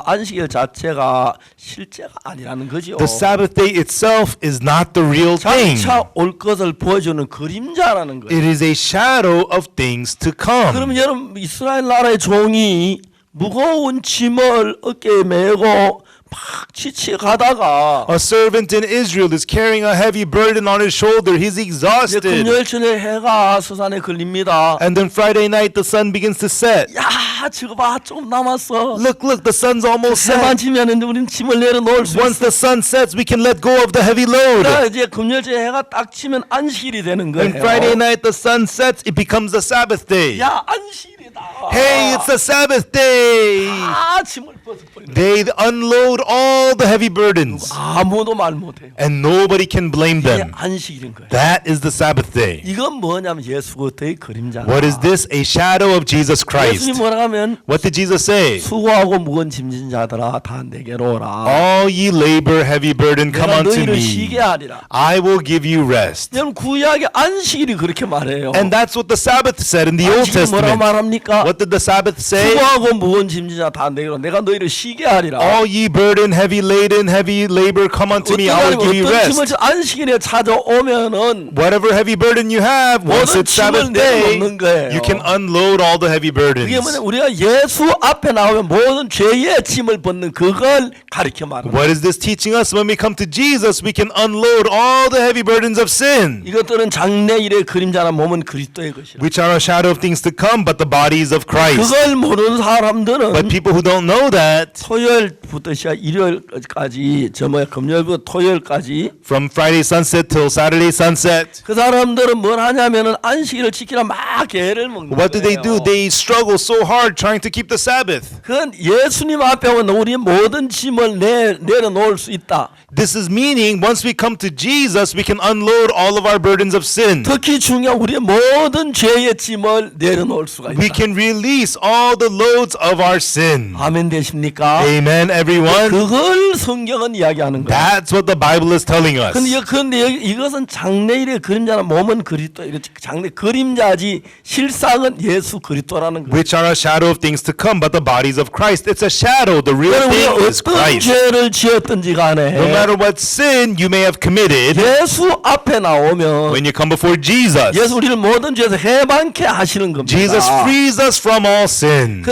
안식일 자체가 실제가 아니라는 거죠. The Sabbath day itself is not the real thing. 장차 올 것을 보여주는 그림자라는 거예요. It is a shadow of things to come. 그러면 여러분 이스라엘 나라의 종이 무거운 짐을 어깨에 메고 막 지치 가다가 A servant in Israel is carrying a heavy burden on his shoulder. He's 이제 exhausted. 금요일 저녁 해가 서산에 걸립니다. And then Friday night the sun begins to set. 야, 저거 봐, 조금 남았어. Look, the sun's almost 해만 set. 지면 우리는 짐을 내려놓을 수 Once 있어. the sun sets, we can let go of the heavy load. 그래, 이제 금요일 저녁 해가 딱 치면 안식일이 되는 And 거예요. Friday night the sun sets, it becomes the Sabbath day. 야, 안식일이다. Hey, it's the Sabbath day. 아, 짐을 벗어버리는 They unload all the heavy burdens, 아무도 말 못해요. and nobody can blame 이게 them. 안식일인 거예요. That is the Sabbath day. 이건 뭐냐면 예수 그리스도의 그림자. What is this? A shadow of Jesus Christ. 예수님 뭐라 하면 What did Jesus say? 수고하고 무거운 짐진 자들아 다 내게로 오라. All ye labor, heavy burden, come 내가 unto 너희를 me. 쉬게 하리라. I will give you rest. 여러분 구약의 안식일이 그렇게 말해요. And that's what the Sabbath said in the Old 안식일이 뭐라고 Testament. 말합니까? What did the Sabbath say? 수고하고 무거운 짐진 자다 내게로 내가 너희를 쉬게 하리라. All ye burden, heavy laden, heavy labor, come unto me. I will give you 어떤 짐을 rest. 안식일에 찾아오면은 Whatever heavy burden you have, once 모든 it's Sabbath 짐을 day, 내려놓는 거예요. you can unload all the heavy 그게 burdens. 뭐냐 우리가 예수 앞에 나오면 모든 죄의 짐을 벗는 그걸 가르쳐 말합니다. What is this teaching us? When we come to Jesus, we can unload all the heavy burdens of sin, 이것들은 장래일의 그림자나 몸은 그리스도의 것이라. which are a shadow of things to come, but the bodies of Christ. 그걸 모르는 사람들은 But people who don't know that, 토요일부터 시작 일요일까지 금요일부터 토요일까지 from Friday sunset till Saturday sunset, 그 사람들은 뭘 하냐면은 안식일을 지키라 막 개를 먹는 what do they 거예요. do? They struggle so hard trying to keep the Sabbath. 그건 예수님 앞에 오면 우리의 모든 짐을 내려놓을 수 있다. This is meaning once we come to Jesus, we can unload all of our burdens of sin. 특히 중요한 우리의 모든 죄의 짐을 내려놓을 수가 We 있다. can release all the loads of our sin. 아멘 되십니까? Amen, everyone. 그걸 성경은 이야기하는 거예요. That's what the Bible is telling us. 근데 이것은 장래일의 그림자나 몸은 그리스도 이렇게 장래 그림자지 실상은 예수 그리스도라는 거예요. Which are a shadow of things to come, but the bodies of Christ. It's a shadow. The real 우리가 thing is 어떤 Christ. 죄를 지었든지 No 간에 matter what sin you may have committed, 예수 앞에 나오면 when you come before Jesus, 예수 우리를 모든 죄에서 해방케 하시는 겁니다. Jesus frees us from all sin.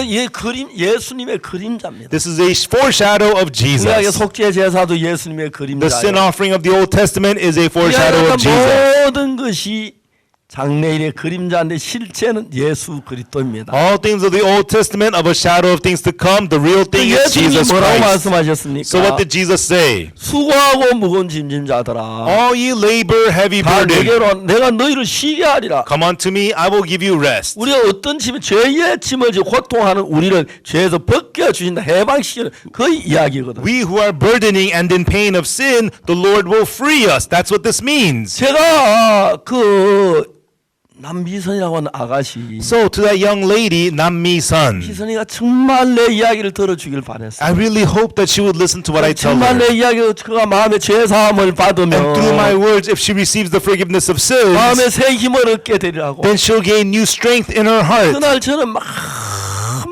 예수님의 그림자입니다. This is a foreshadow of 구약의 Jesus. 속죄 제사도 예수님의 The sin 그림자예요. offering of the Old Testament is a foreshadow of Jesus. 모든 것이 장래일의 그림자인데 실체는 예수 그리스도입니다. All things of the Old Testament of a shadow of things to come. The real thing is 예수님이 Jesus 뭐라고 Christ. 말씀하셨습니까? So what did Jesus say? 수고하고 무거운 짐진 자들아 All ye labor heavy 다 burden, 내게로 내가 너희를 쉬게 하리라. come unto me, I will give you rest. 우리가 어떤 짐, 죄의 짐을 지고 고통하는 우리를 죄에서 벗겨 주신다, 해방시키는 그 이야기거든. We who are burdening and in pain of sin, the Lord will free us. That's what this means. 제가 남미선이라고 하는 아가씨, So to that young lady, Nam-mi-sun, 미선이가 정말 내 이야기를 들어주길 바랬어. I really hope that she would listen to what I tell 정말 her. 내 이야기를 그가 마음의 죄 사함을 받으면 And through my words, if she receives the forgiveness of sins, 마음에 새 힘을 얻게 되리라고. then she'll gain new strength in her heart. 그날 저는 막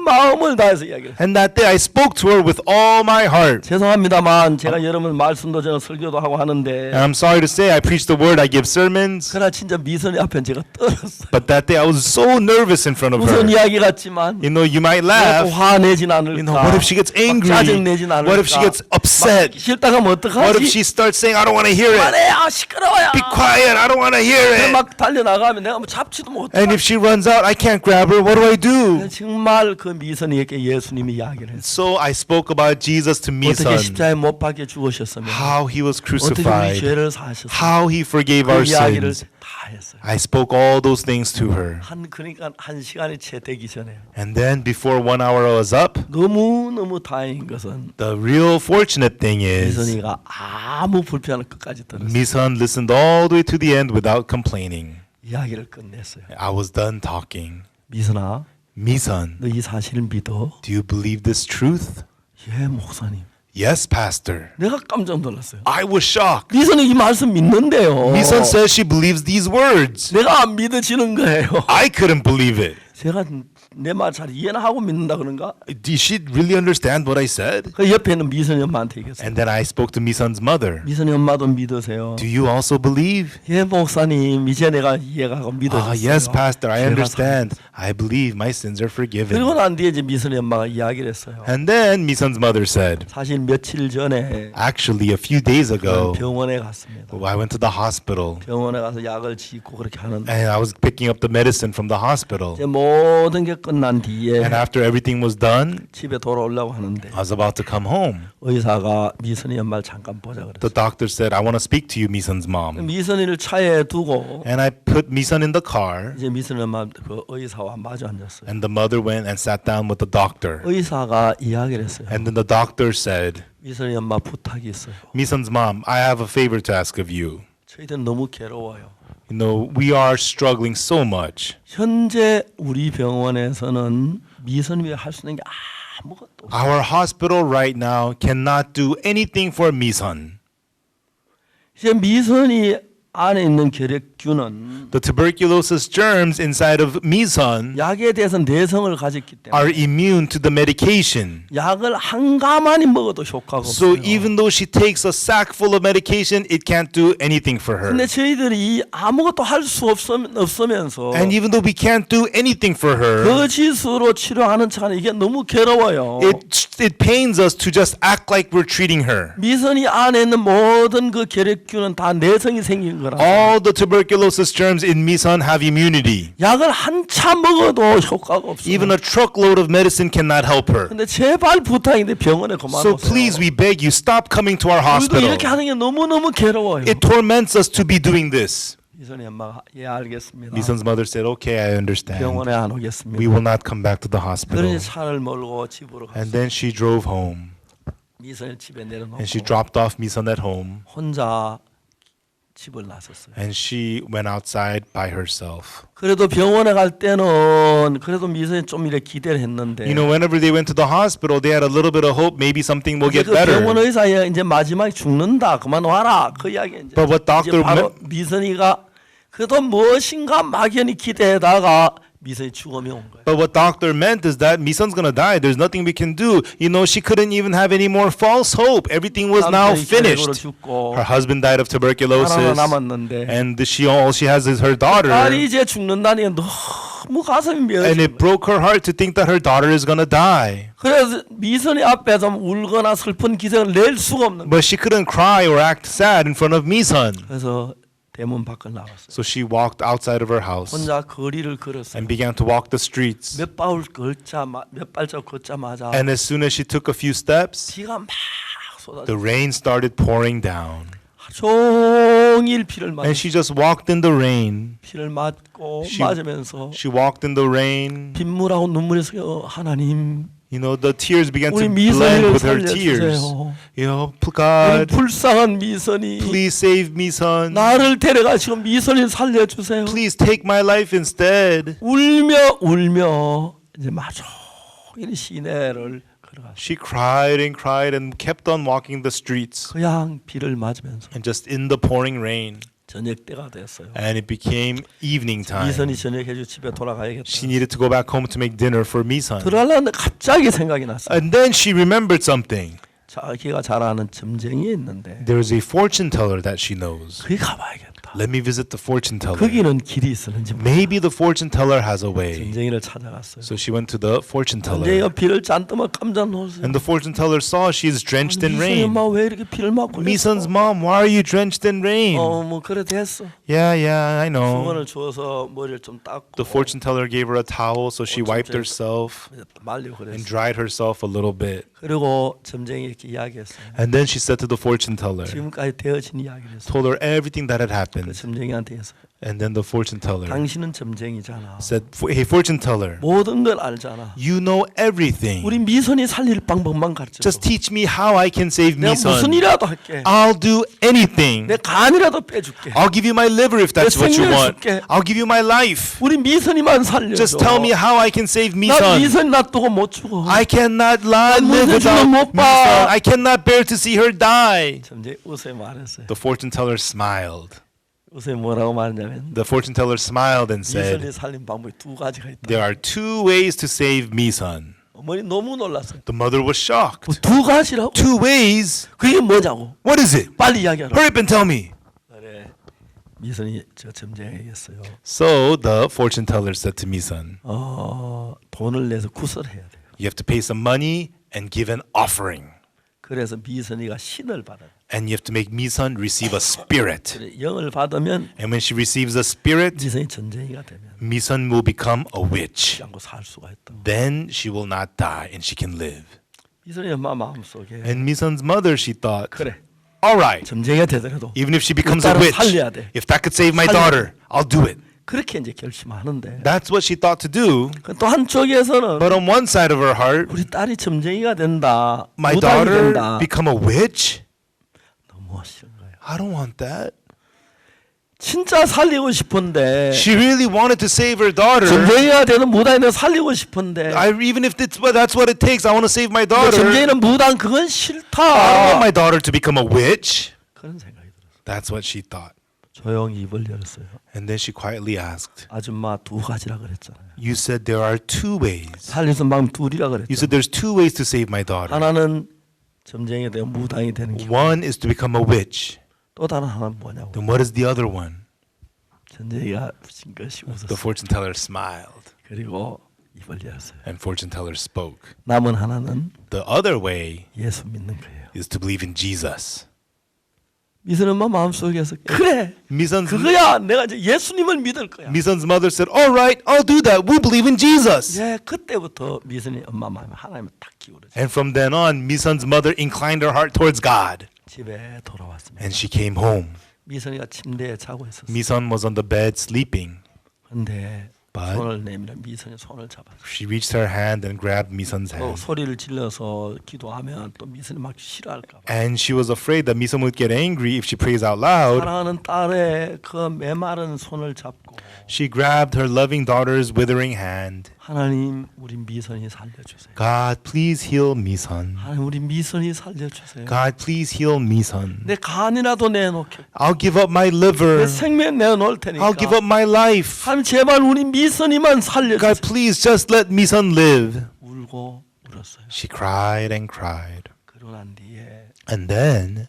마음을 다해서 이야기를. And that day I spoke to her with all my heart. 죄송합니다만 제가 여러분 말씀도 저는 설교도 하고 하는데 And I'm sorry to say, I preach the word, I give sermons. 그러나 진짜 미선이 앞에 제가 떨었어요. But that day I was so nervous in front of 무슨 her. 이야기 같지만 You know, you might 또 laugh. 화내진 않을까? You know, what if she gets angry? 짜증 내진 않을까? What if she gets upset? 막 싫다가 뭐 What if 어떡하지? she starts saying, I don't want to hear it? 그만해, 시끄러워요. Be quiet, I don't want to hear 내가 it. 막 달려 나가면 내가 뭐 잡지도 못해. And if she runs out, I can't grab her. What do I do? 정말 그 미선이에게 예수님이 이야기를 했어요. So I spoke about Jesus to 어떻게 Mi-sun, 십자가에 못 박혀 죽으셨으면 how he was 어떻게 우리 crucified, 죄를 사셨어요. how he forgave 그 our 이야기를 sins. 다 했어요. I spoke all those things to her. 그러니까 한 시간이 채 되기 전에 And then before 1 hour was up, 너무 다행인 것은 the real fortunate thing is 미선이가 아무 불편한 끝까지 들었어요. Mi-sun listened all the way to the end without complaining. 이야기를 끝냈어요. I was done talking. 미선아, Mi-sun, 너 이 사실을 믿어? do you believe this truth? 예, 목사님. Yes, pastor. 내가 깜짝 놀랐어요. I was shocked. 미선이 이 말씀 믿는데요. Mi-sun says she believes these words. 내가 안 믿어지는 거예요. I couldn't believe it. 제가 내 말 잘 이해나 하고 믿는다 그런가? Did she really understand what I said? 그 옆에 있는 미선이 엄마한테 얘기했어요. And then I spoke to Mi-sun's mother. 미선이 엄마도 믿으세요. Do you also believe? 예, 목사님. 이제 내가 이해가고 믿어졌어요. Yes, pastor, I 죄가 understand. I believe my sins are 그리고 forgiven. 난 뒤에 이제 미선이 엄마가 이야기를 했어요. And then Mi-sun's mother said, 사실 며칠 전에 actually, a few days ago, 병원에 갔습니다. I went to the hospital 병원에 가서 약을 짓고 그렇게 하는데 and I was picking up the medicine from the hospital. 이제 모든 게 끝난 뒤에 And after everything was done, 집에 돌아오려고 하는데 I was about to come home. 의사가 미선이 엄마를 잠깐 보자 The 그랬어요. doctor said, I want to speak to you, Misun's mom. 미선이를 차에 두고 And I put Misun in the car, 이제 미선이 엄마 그 의사와 마주 앉았어요. and the mother went and sat down with the doctor. 의사가 이야기를 했어요. And then the doctor said, 미선이 엄마 부탁이 있어요. Misun's mom, I have a favor to ask of you. 저희들은 너무 괴로워요. You know, we are struggling so much. 현재 우리 병원에서는 미선이 위해 할 수 있는 게 아무것도 없어요. Our hospital right now cannot do anything for Misun. 이제 미선이 안에 있는 결핵균은 The tuberculosis germs inside of Misun 약에 대해서 내성을 가졌기 때문에 are immune to the medication. 약을 한 가마니 먹어도 효과가 So 없어요. even though she takes a sack full of medication, it can't do anything for her. 근데 저희들이 아무것도 할 수 없으면서 And even though we can't do anything for her, 거짓으로 치료하는 척하는 이게 너무 괴로워요. it pains us to just act like we're treating her. 미선이 안에 있는 모든 그 결핵균은 다 내성이 생긴 거라. All the tuberculosis germs in Misun have immunity. 약을 한참 먹어도 효과가 없어요. Even a truckload of medicine cannot help her. 근데 제발 부탁인데 병원에 그만 So 오세요. please, we beg you, stop coming to our 우리도 hospital. 이렇게 하는 게 너무너무 괴로워요. It torments us to be doing this. 미선이 엄마가 예 알겠습니다. Misun's mother said, okay, I understand. 병원에 안 오겠습니다. We will not come back to the hospital. 그러니 차를 몰고 집으로 And 갔어요. then she drove home. 미선을 집에 내려놓고 And she dropped off Misun at home. 혼자 집을 나섰어요. And she went outside by herself. 그래도 병원에 갈 때는 그래도 미선이 좀 이렇게 기대를 했는데 You know, whenever they went to the hospital, they had a little bit of hope. Maybe something will get 그 병원 better. 의사가 이제 마지막에 죽는다 그만 와라 그 이야기 이제, But what 이제 doctor 바로 미선이가 그래도 무엇인가 막연히 기대다가 미선이 죽음이 온 거예요. But what doctor meant is that Misun's gonna die. There's nothing we can do. You know, she couldn't even have any more false hope. Everything was now 남편이 결핵으로 finished. 죽고 Her husband died of 하나 tuberculosis, 남았는데 and all she has is her daughter. 딸이 이제 죽는다니 너무 가슴이 And 메어지고 it broke her heart to think that her daughter is gonna die. 그래서 미선이 앞에서 울거나 슬픈 기색을 낼 수가 없는 거예요. But she couldn't cry or act sad in front of Misun. 그래서 대문 밖을 나왔어요. So she walked outside of her house 혼자 거리를 걸었어요. and began to walk the streets. 몇 발짝 걷자마자 And as soon as she took a few steps, 비가 막 쏟아져. the rain started pouring down. 종일 피를 맞 And she just walked in the rain. 피를 맞고 She- 맞으면서 She walked in the rain. 빗물하고 눈물이 섞여 하나님 You know, the tears began to 우리 blend 미선이를 with her tears. 살려주세요. You know, 우리 God, 불쌍한 미선이 please save me, son. 나를 데려가시고 미선이를 살려주세요. Please take my life instead. 울며 이제 마종일 시내를 걸어갔어요. She cried and kept on walking the streets. 그냥 비를 맞으면서 And just in the pouring rain. 저녁 때가 됐어요. And it became evening time. 미선이 저녁 해주 집에 돌아가야겠다. She needed to go back home to make dinner for Misun. 들어가려는데 갑자기 생각이 났어요. And then she remembered something. 자기가 잘 아는 점쟁이 있는데 There is a fortune teller that she knows. 거기 가봐야겠다. Let me visit the fortune teller. 거기는 길이 있었는지 몰라. Maybe the fortune teller has a way. 점쟁이를 찾아갔어요. So she went to the fortune teller. 점쟁이가 비를 잔뜩 깜짝 놀랐어요. And the fortune teller saw she is drenched in 미선이 rain. 엄마 왜 이렇게 비를 맞고 Misun's mom, why are you drenched in rain? 뭐 그래 됐어. Yeah, I know. 수건을 주어서 머리를 좀 닦고 The fortune teller gave her a towel, so she 좀 wiped 좀- herself 말리고 and 그랬어. dried herself a little bit. 그리고 점쟁이 이렇게 이야기했어요. And then she said to the fortune teller, 지금까지 되어진 이야기를 했어요. told her everything that had 그 happened. 점쟁이한테 해서 And then the fortune teller 당신은 점쟁이잖아. said, hey, fortune teller, 모든 걸 알잖아. you know everything. 우리 미선이 살릴 방법만 가르쳐. Just teach me how I can save 내가 무슨 Misun. 일이라도 할게. I'll do anything. 내 간이라도 빼줄게. I'll give you my liver if that's 내 what you 생명을 want. 줄게. I'll give you my life. 우리 미선이만 살려줘. Just tell me how I can save 나 Misun. 미선 놔두고 못 죽어. I cannot live 무슨 without 죄는 못 봐. Misun. I cannot bear to see her die. 점쟁이 웃어 말했어요. The fortune teller smiled. 웃어 뭐라고 말했냐면 The fortune teller smiled and 미선이 said, 살린 방법이 두 가지가 있다. there are two ways to save Misun. 어머니 너무 놀랐어요. The mother was shocked. 두 가지라고? Two ways? 그게 뭐냐고? What is it? 빨리 이야기하라. Hurry up and tell me. 그래. 미선이 저 점쟁이겠어요. So the fortune teller said to Misun, 돈을 내서 구설해야 돼요. you have to pay some money and give an offering. 그래서 미선이가 신을 받아요. And you have to make Misun receive a spirit. 그래, 영을 받으면 And when she receives a spirit, 미선이 전쟁이가 되면 Misun will become a witch. 죽지 않고 살 수가 있다. Then she will not die and she can live. 미선이 엄마 마음속에 And Misun's mother, she thought, 그래 all right, 전쟁이 되더라도 even if she becomes a 딸은 witch, 살려야 돼. if that could save my 살려야 daughter, I'll do it. 그렇게 이제 결심하는데 That's what she thought to do. 또 한쪽에서는 But on one side of her heart, 우리 딸이 점쟁이가 된다, my 무당이 daughter 된다. become a witch? 너무 싫은 거예요. I don't want that. 진짜 살리고 싶은데 She really wanted to save her daughter. 점쟁이가 되는 무당이는 살리고 싶은데 Even if that's what it takes, I want to save my 그 daughter. 점쟁이는 무당 그건 I don't 싫다. want my daughter to become a witch. 그런 생각이 들었어요. That's what she thought. 조용히 입을 열었어요. And then she quietly asked, 아줌마 두 가지라 그랬잖아요. you said there are two ways. 살릴 수 있는 방법 둘이라 You 그랬죠. said there's two ways to save my daughter. 하나는 점쟁이가 되고 무당이 되는 길. One is to become a witch. 또 다른 하나는 뭐냐고. Then what is the other one? 점쟁이가 징긋이 The 웃었어요. fortune teller smiled. 그리고 입을 열었어요. And fortune teller spoke. 남은 하나는 The other way 예수 믿는 거예요. is to believe in Jesus. 미선 엄마 마음속에서 그래 Misun's 그거야 내가 이제 예수님을 믿을 거야. mother said, all right, I'll do that. We'll believe in Jesus. 예, 그때부터 미선이 엄마 마음에 하나님을 딱 기울어져. And from then on, Misun's mother inclined her heart towards God. 집에 돌아왔습니다. And she came home. 미선이가 침대에 자고 있었어요. Misun was on the bed sleeping. 근데 But- 손을 내밀어 미선이 손을 잡았어요. She reached her hand and grabbed Misun's 또 hand. 소리를 질러서 기도하면 또 미선이 막 싫어할까 봐. And she was afraid that Misun would get angry if she prays out loud. 사랑하는 딸의 그 메마른 손을 잡고 She grabbed her loving daughter's withering hand. 하나님 우리 미선이 살려주세요. God, please heal Misun. 하나님 우리 미선이 살려주세요. God, please heal Misun. 내 간이라도 내놓게. I'll give up my 내 liver. 생명 내놓을 테니까. I'll give up my life. 하나님 제발 우리 미선이만 God, 살려주세요. please just let Misun live. 울고 울었어요. She cried and cried. 그러고 난 뒤에 And then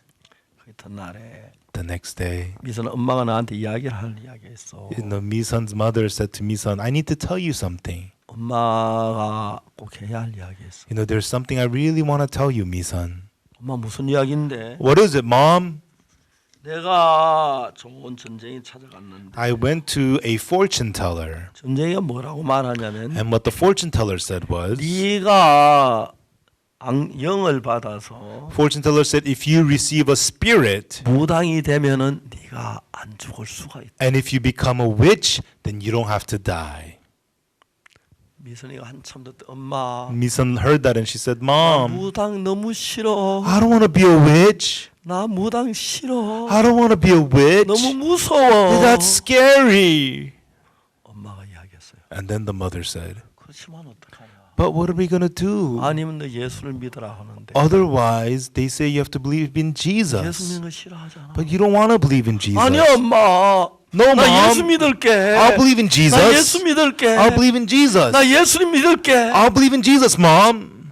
그 이튿날에 the next day, 미선 엄마가 나한테 이야기를 할 이야기했어. Misun's mother said to Misun, I need to tell you something. 엄마가 꼭 해야 할 이야기했어. There's something I really want to tell you, Misun. 엄마 무슨 이야기인데? What is it, Mom? 내가 좋은 전쟁이 찾아갔는데 I went to a fortune teller. 전쟁이가 뭐라고 말하냐면 And what the fortune teller said was, 네가 영을 받아서 fortune teller said, if you receive a spirit, 무당이 되면은 네가 안 죽을 수가 있다. and if you become a witch, then you don't have to die. 미선이가 한참 듣다 엄마 Misun heard that and she said, 나 Mom, 무당 너무 싫어. I don't want to be a witch. 나 무당 싫어. I don't want to be a witch. 너무 무서워. That's scary. 엄마가 이야기했어요. And then the mother said, 그렇지만 어떡하냐. but what are we going to do? 아니면 너 예수를 믿으라 하는데 Otherwise, they say you have to believe in 예수 Jesus. 믿는 거 싫어하잖아. But you don't want to believe in Jesus. 아니 엄마. No, 나 예수 Mom. 믿을게. I'll believe in 나 Jesus. 예수 믿을게. I'll believe in Jesus. 나 예수님 믿을게. I'll believe in Jesus, Mom.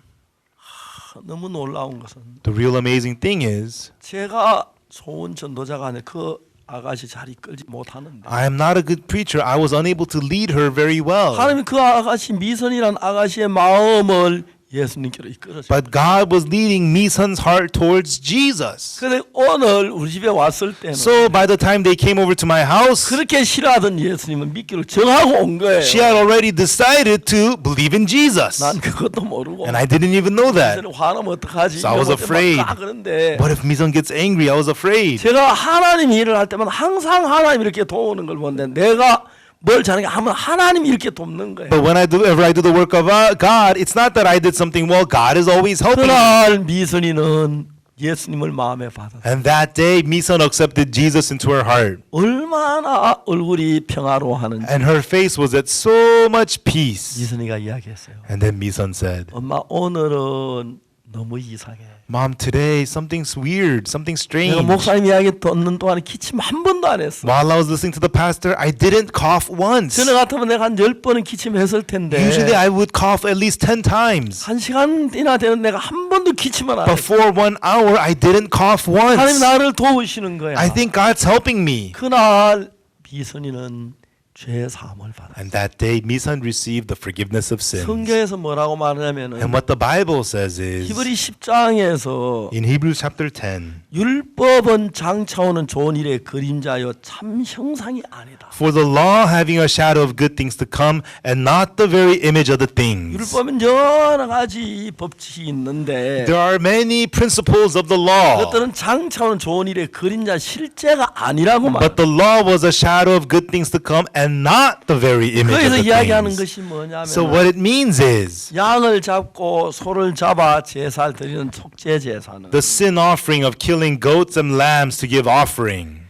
너무 놀라운 것은 The real amazing thing is, 제가 좋은 전도자가 아니라 그 아가씨 잘 이끌지 못하는데 I am not a good preacher. I was unable to lead her very well. 하나님 그 아가씨 미선이란 아가씨의 마음을 예수님께로 이끌어줘. But God was leading Misun's heart towards Jesus. 근데 오늘 우리 집에 왔을 때는 So by the time they came over to my house, 그렇게 싫어하던 예수님은 믿기로 정하고 온 거예요. she had already decided to believe in Jesus. 난 그것도 모르고 And I didn't even know that. 미선이 화나면 어떡하지? So I was 이러고 afraid. 막 그런데 What if Misun gets angry? I was afraid. 제가 하나님 일을 할 때만 항상 하나님 이렇게 도우는 걸 보는데 내가 뭘 잘하는가 하면 하나님 이렇게 돕는 거예요. But whenever I do the work of God, it's not that I did something well. God is always helping me. 그날 미선이는 예수님을 마음에 받았어요. And that day, Misun accepted Jesus into her heart. 얼마나 얼굴이 평화로워하는지 And her face was at so much peace. 미선이가 이야기했어요. And then Misun said, 엄마 오늘은 너무 이상해. Mom, today something's weird, something 내가 strange. 목사님 이야기 듣는 동안에 기침 한 번도 안 했어. While I was listening to the pastor, I didn't cough once. 전에 같으면 내가 한 10번은 기침했을 텐데 Usually I would cough at least 10 times. 한 시간이나 되는 내가 한 번도 기침을 안 But 했어. for 1 hour, I didn't cough 하나님 once. 나를 도우시는 거야. I think God's helping me. 그날 미선이는 죄 사함을 받아. And that day, Misan received the forgiveness of sins. 성경에서 뭐라고 말하냐면은 And what the Bible says is, 히브리 10장에서 in Hebrews chapter 10, 율법은 장차오는 좋은 일의 그림자요 참 형상이 아니다. for the law having a shadow of good things to come, and not the very image of the things. 율법은 여러 가지 법칙이 있는데 There are many principles of the law, 그것들은 장차오는 좋은 일의 그림자 실제가 아니라고 말. but the law was a shadow of good things to come, and not the very image of 거기서 the 이야기하는 things. 것이 뭐냐면 So what it means is, 양을 잡고 소를 잡아 제사를 드리는 속죄 제사는 the sin offering of killing goats and lambs to give offering.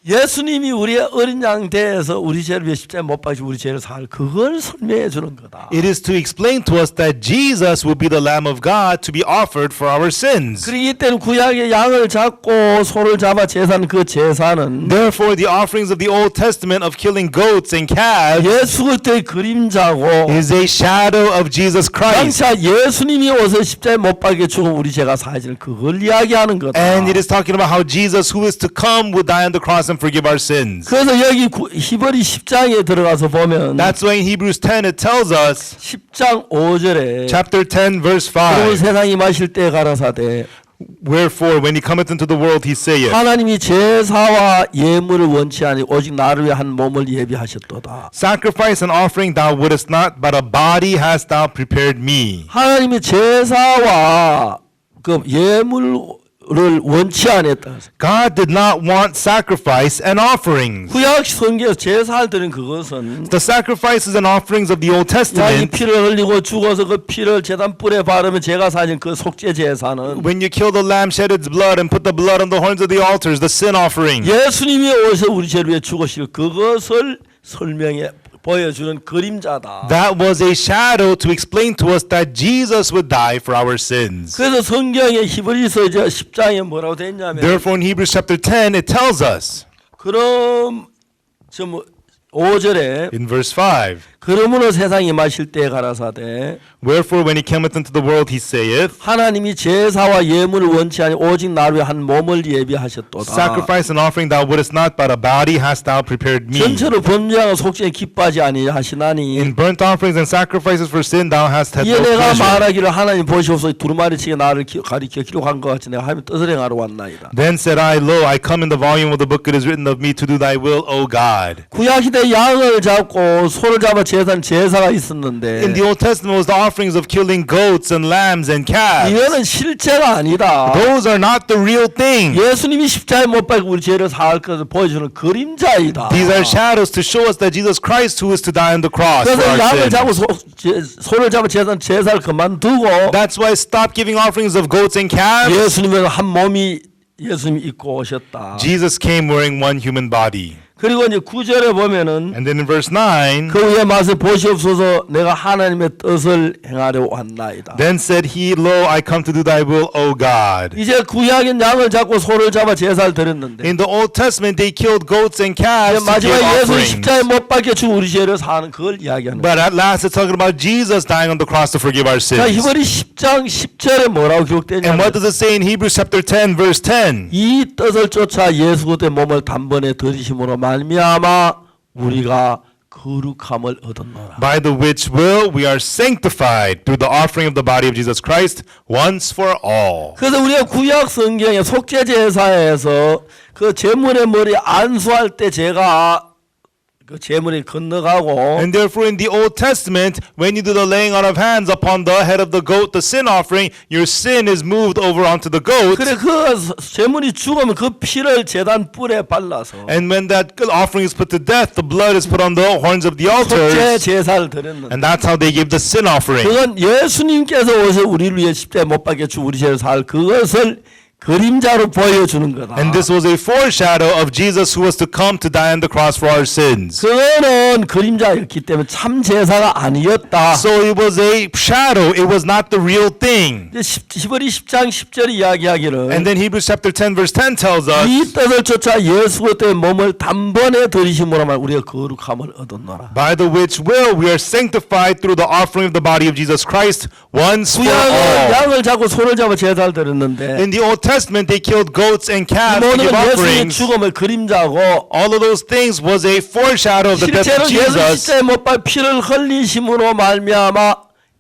예수님이 우리의 어린 양 대에서 우리 죄를 위해 십자가에 못 박히고 우리 죄를 살 그걸 설명해 주는 거다. It is to explain to us that Jesus will be the Lamb of God to be offered for our sins. 그렇기 때문에 구약의 양을 잡고 소를 잡아 제사는 그 제사는 Therefore, the offerings of the Old Testament of killing goats and calves 예수 그리스도의 그림자고 is a shadow of Jesus Christ. 장차 예수님이 오서 십자가에 못 박혀 죽은 우리 죄가 사해지는 그걸 이야기하는 거다. And it is talking about how Jesus, who is to come, will die on the cross and forgive our sins. 그래서 여기 히브리 10장에 들어가서 보면 That's why in Hebrews 10 it tells us, 10장 5절에 chapter 10, verse 그리고 5, 세상이 마실 때 가라사대 wherefore when he cometh into the world, he saith, 하나님이 제사와 예물을 원치 아니 오직 나를 위해 한 몸을 예비하셨도다. sacrifice and offering thou wouldest not, but a body hast thou prepared me. 하나님이 제사와 그 예물을 원치 않았다. God did not want sacrifice and offerings. 구약 성경에서 제사를 드린 그것은 The sacrifices and offerings of the Old 양이 Testament, 피를 흘리고 죽어서 그 피를 제단 뿔에 바르면 제가 사진 그 속죄 제사는 when you kill the lamb, shed its blood, and put the blood on the horns of the altars, the sin offering. 예수님이 오셔서 우리 죄를 위해 죽으실 그것을 설명해 보여주는 그림자다. That was a shadow to explain to us that Jesus would die for our sins. 그래서 성경에 히브리서 10장에 뭐라고 돼 있냐면 Therefore, in Hebrews chapter 10, it tells us, 그럼 5절에 in verse 5, 그러므로 세상이 마실 때 가라사대 wherefore when he cometh into the world, he saith, 하나님이 제사와 예물을 원치 아니 오직 나를 위해 한 몸을 예비하셨도다. sacrifice and offering thou wouldest not, but a body hast thou prepared me. 전체로 번제하고 속죄에 기뻐하지 아니하시나니 In burnt offerings and sacrifices for sin thou hast had 이에 no 내가 pleasure. 말하기를 하나님 보시옵소서 두루마리치게 나를 가리켜 기록한 것 같이 내가 하면 뜻을 행하러 왔나이다. Then said I, Lo, I come in the volume of the book it is written of me to do thy will, O God. 구약 시대 양을 잡고 소를 잡아 제사가 있었는데 In the Old Testament was the offerings of killing goats and lambs and calves. 이거는 실체가 아니다. Those are not the real thing. 예수님이 십자가에 못 박히고 우리 죄를 사할 것을 보여주는 그림자이다. These are shadows to show us that Jesus Christ who is to die on the cross for 그래서 our 양을 sins. 잡고 소를 잡아 제사를 그만두고 That's why stop giving offerings of goats and calves. 예수님은 한 몸이 예수님이 입고 오셨다. Jesus came wearing one human body. 그리고 이제 9절에 보면은 And then in verse 9, 그 위에 맛을 보시옵소서 내가 하나님의 뜻을 행하려 왔나이다. then said he, Lo, I come to do thy will, O God. 이제 구약인 양을 잡고 소를 잡아 제사를 드렸는데 In the Old Testament, they killed goats and calves to give 마지막에 예수 십자가에 offerings. 못 박혀 죽은 우리 죄를 사는 그걸 이야기하는 거예요. But at last, it's talking about Jesus dying on the cross to forgive our 자, sins. 히브리 10장 10절에 뭐라고 And 기록되냐면 what does it say in Hebrews chapter 10, verse 10? 이 뜻을 쫓아 예수 그리스도의 몸을 단번에 들이심으로 말미암아 우리가 거룩함을 얻었노라. By the which will we are sanctified through the offering of the body of Jesus Christ once for all. 그래서 우리가 구약 성경에 속죄 제사에서 그 제물의 머리 안수할 때 제가 그 제물이 건너가고 And therefore in the Old Testament, when you do the laying on of hands upon the head of the goat, the sin offering, your sin is moved over onto the goat. 그래 그 제물이 죽으면 그 피를 제단 뿔에 발라서 And when that offering is put to death, the blood is put on the horns of the 속죄 altars. 제사를 드렸는데 And that's how they give the sin offering. 그건 예수님께서 오셔 우리를 위해 십자가에 못 박혀 죽 우리 죄를 살 그것을 그림자로 보여주는 거다. And this was a foreshadow of Jesus who was to come to die on the cross for our sins. 그거는 그림자였기 때문에 참 제사가 아니었다. So it was a shadow, it was not the real thing. 이제 히브리 10장 10절이 이야기하기를 And then Hebrews chapter 10 verse 10 tells us, 이 뜻을 쫓아 예수 그리스도의 몸을 단번에 들이심으로만 우리가 거룩함을 얻었노라. by the which will we are sanctified through the offering of the body of Jesus Christ once for 구약은 all. 양을 잡고 소를 잡아 제사를 드렸는데 In the Old Testament, they killed goats and calves to 모든 give 건 예수님의 offerings. 죽음의 그림자고 All of those things was a foreshadow of the death 실제로 of 예수 Jesus. 십자가에 못 박혀 피를 흘리심으로 말미암아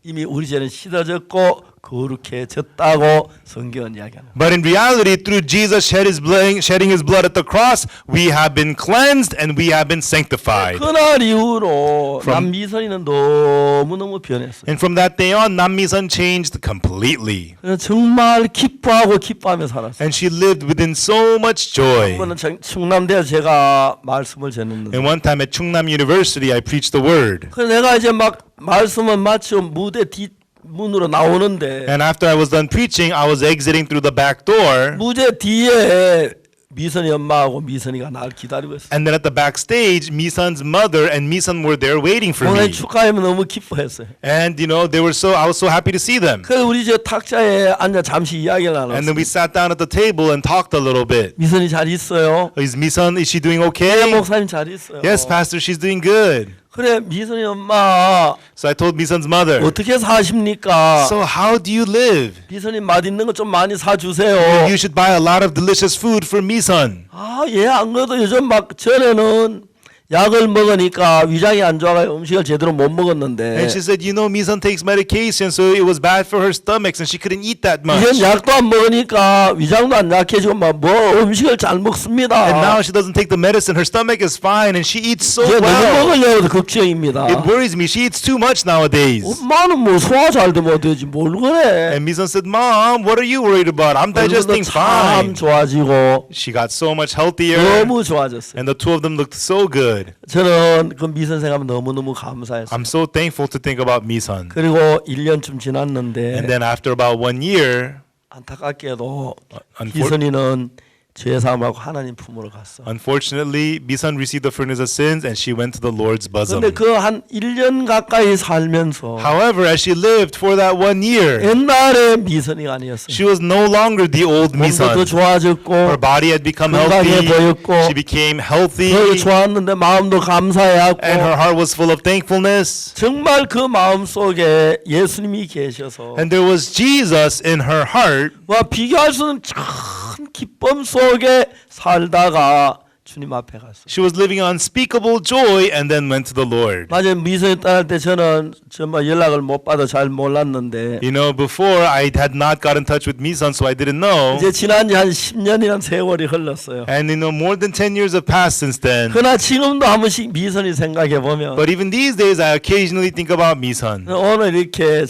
이미 우리 죄는 씻어졌고 거룩해졌다고 성경은 이야기합니다. But in reality, through Jesus shedding his blood at the cross, we have been cleansed and we have been sanctified. 그날 이후로 남미선이는 너무너무 변했어요. And from that day on, Nam-mi-sun changed completely. 그래서 정말 기뻐하며 살았어요. And she lived within so much joy. 한번은 충남대에서 제가 말씀을 전했는데 And one time at Chungnam University, I preached the word. 그래서 내가 이제 막 말씀을 마치고 무대 뒷문으로 나오는데 And after I was done preaching, I was exiting through the back door. 무대 뒤에 미선이 엄마하고 미선이가 날 기다리고 있어요. And then at the backstage, Mi-sun's mother and Mi-sun were there waiting for 오늘 me. 축하하면 너무 기뻐했어요. And you know, I was so happy to see them. 그래서 우리 저 탁자에 앉아 잠시 이야기를 And then 나눴어요. we sat down at the table and talked a little bit. 미선이 잘 있어요. Is Mi-sun, is she doing 네, okay? 목사님 잘 있어요. Yes, Pastor, she's doing good. 그래 미선이 엄마 So I told Mi-sun's mother, 어떻게 사십니까? so how do you live? 미선이 맛있는 거 좀 많이 사주세요. You should buy a lot of delicious food for Mi-sun. 안 그래도 요즘 막 전에는 약을 먹으니까 위장이 안 좋아가지고 음식을 제대로 못 먹었는데 And she said, you know, Mi-sun takes medication, so it was bad for her stomachs and she couldn't eat that much. 이젠 약도 안 먹으니까 위장도 안 약해지고 막 뭐 음식을 잘 먹습니다. And now she doesn't take the medicine. Her stomach is fine and she eats so 이제 너무 well. 먹으려고 걱정입니다. It worries me. She eats too much nowadays. 엄마는 뭐 소화 잘 되면 되지 뭘 그래. And Mi-sun said, Mom, what are you worried about? I'm digesting 참 fine. 좋아지고 She got so much healthier. 너무 좋아졌어요. And the two of them looked so good. 저는 그 미선 생각하면 너무너무 감사했어요. I'm so thankful to think about Mi-sun. 그리고 1년쯤 지났는데 And then after about 1 year, 안타깝게도 unfor- 미선이는 죄사함하고 하나님 품으로 갔어. unfortunately, Mi-sun received the forgiveness of sins and she went to the Lord's bosom. 근데 그 한 1년 가까이 살면서 However, as she lived for that 1 year, 옛날의 미선이가 아니었어요. she was no longer the old 몸도 더 Mi-sun. 좋아졌고 Her body had become 건강해 healthy. 보였고 She became healthy. 더 좋았는데 마음도 감사해하고 And her heart was full of thankfulness. 정말 그 마음 속에 예수님이 계셔서 And there was Jesus in her heart. 와 비교할 수 없는 큰 기쁨 속에 살다가 주님 앞에 갔어요. She was living unspeakable joy and then went to the Lord. 맞아요. 미선이 떠날 때 저는 정말 연락을 못 받아 잘 몰랐는데 You know, before I had not got in touch with Mi-sun, so I didn't know. 이제 지난 지 한 10년이란 세월이 흘렀어요. And you know, more than 10 years have passed since then. 그러나 지금도 한 번씩 미선이 생각해 보면 But even these days, I occasionally think about Mi-sun. 오늘 이렇게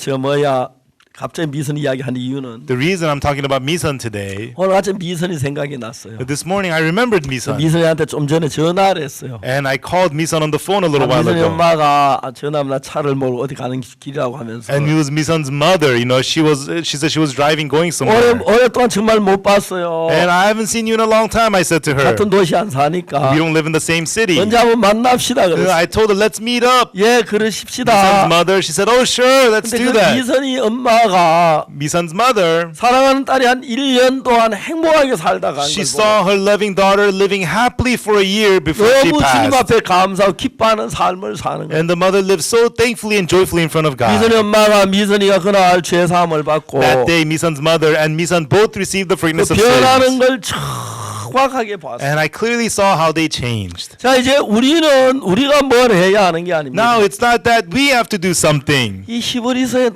갑자기 미선이 이야기하는 이유는 The reason I'm talking about Mi-sun today, 오늘 아침 미선이 생각이 났어요. this morning I remembered Mi-sun. 미선이한테 좀 전에 전화를 했어요. And I called Mi-sun on the phone a little while 미선이 ago. 엄마가 전화하면 나 차를 몰고 어디 가는 길이라고 하면서 And it was Mi-sun's mother. You know, she said she was driving, going somewhere. 오랫동안 정말 못 봤어요. And I haven't seen you in a long time, I said to her. 같은 도시 안 사니까 We don't live in the same city. 언제 한번 만납시다 그랬어요. I told her, let's meet up. 예, Mi-sun's 그러십시다. mother, she said, oh, sure, let's 근데 do 그 that. 미선이 엄마가 Mi-sun's mother, 사랑하는 딸이 한 1년 동안 행복하게 살다가 she saw her loving daughter living happily for a year before she 너무 주님 passed. 앞에 감사하고 기뻐하는 삶을 사는 거예요. And the mother lived so thankfully and joyfully in front of 미선이 God. 엄마가 미선이가 그날 죄 사함을 받고 That day, Mi-sun's mother and Mi-sun both received the forgiveness 그 of 변하는 sins. 걸 정확하게 봤어요. And I c놀ally saw how they changed. 자 이제 우리가 뭘 해야 하는 게 아닙니다. Now, it's not that we have to do something. 이 히브리서에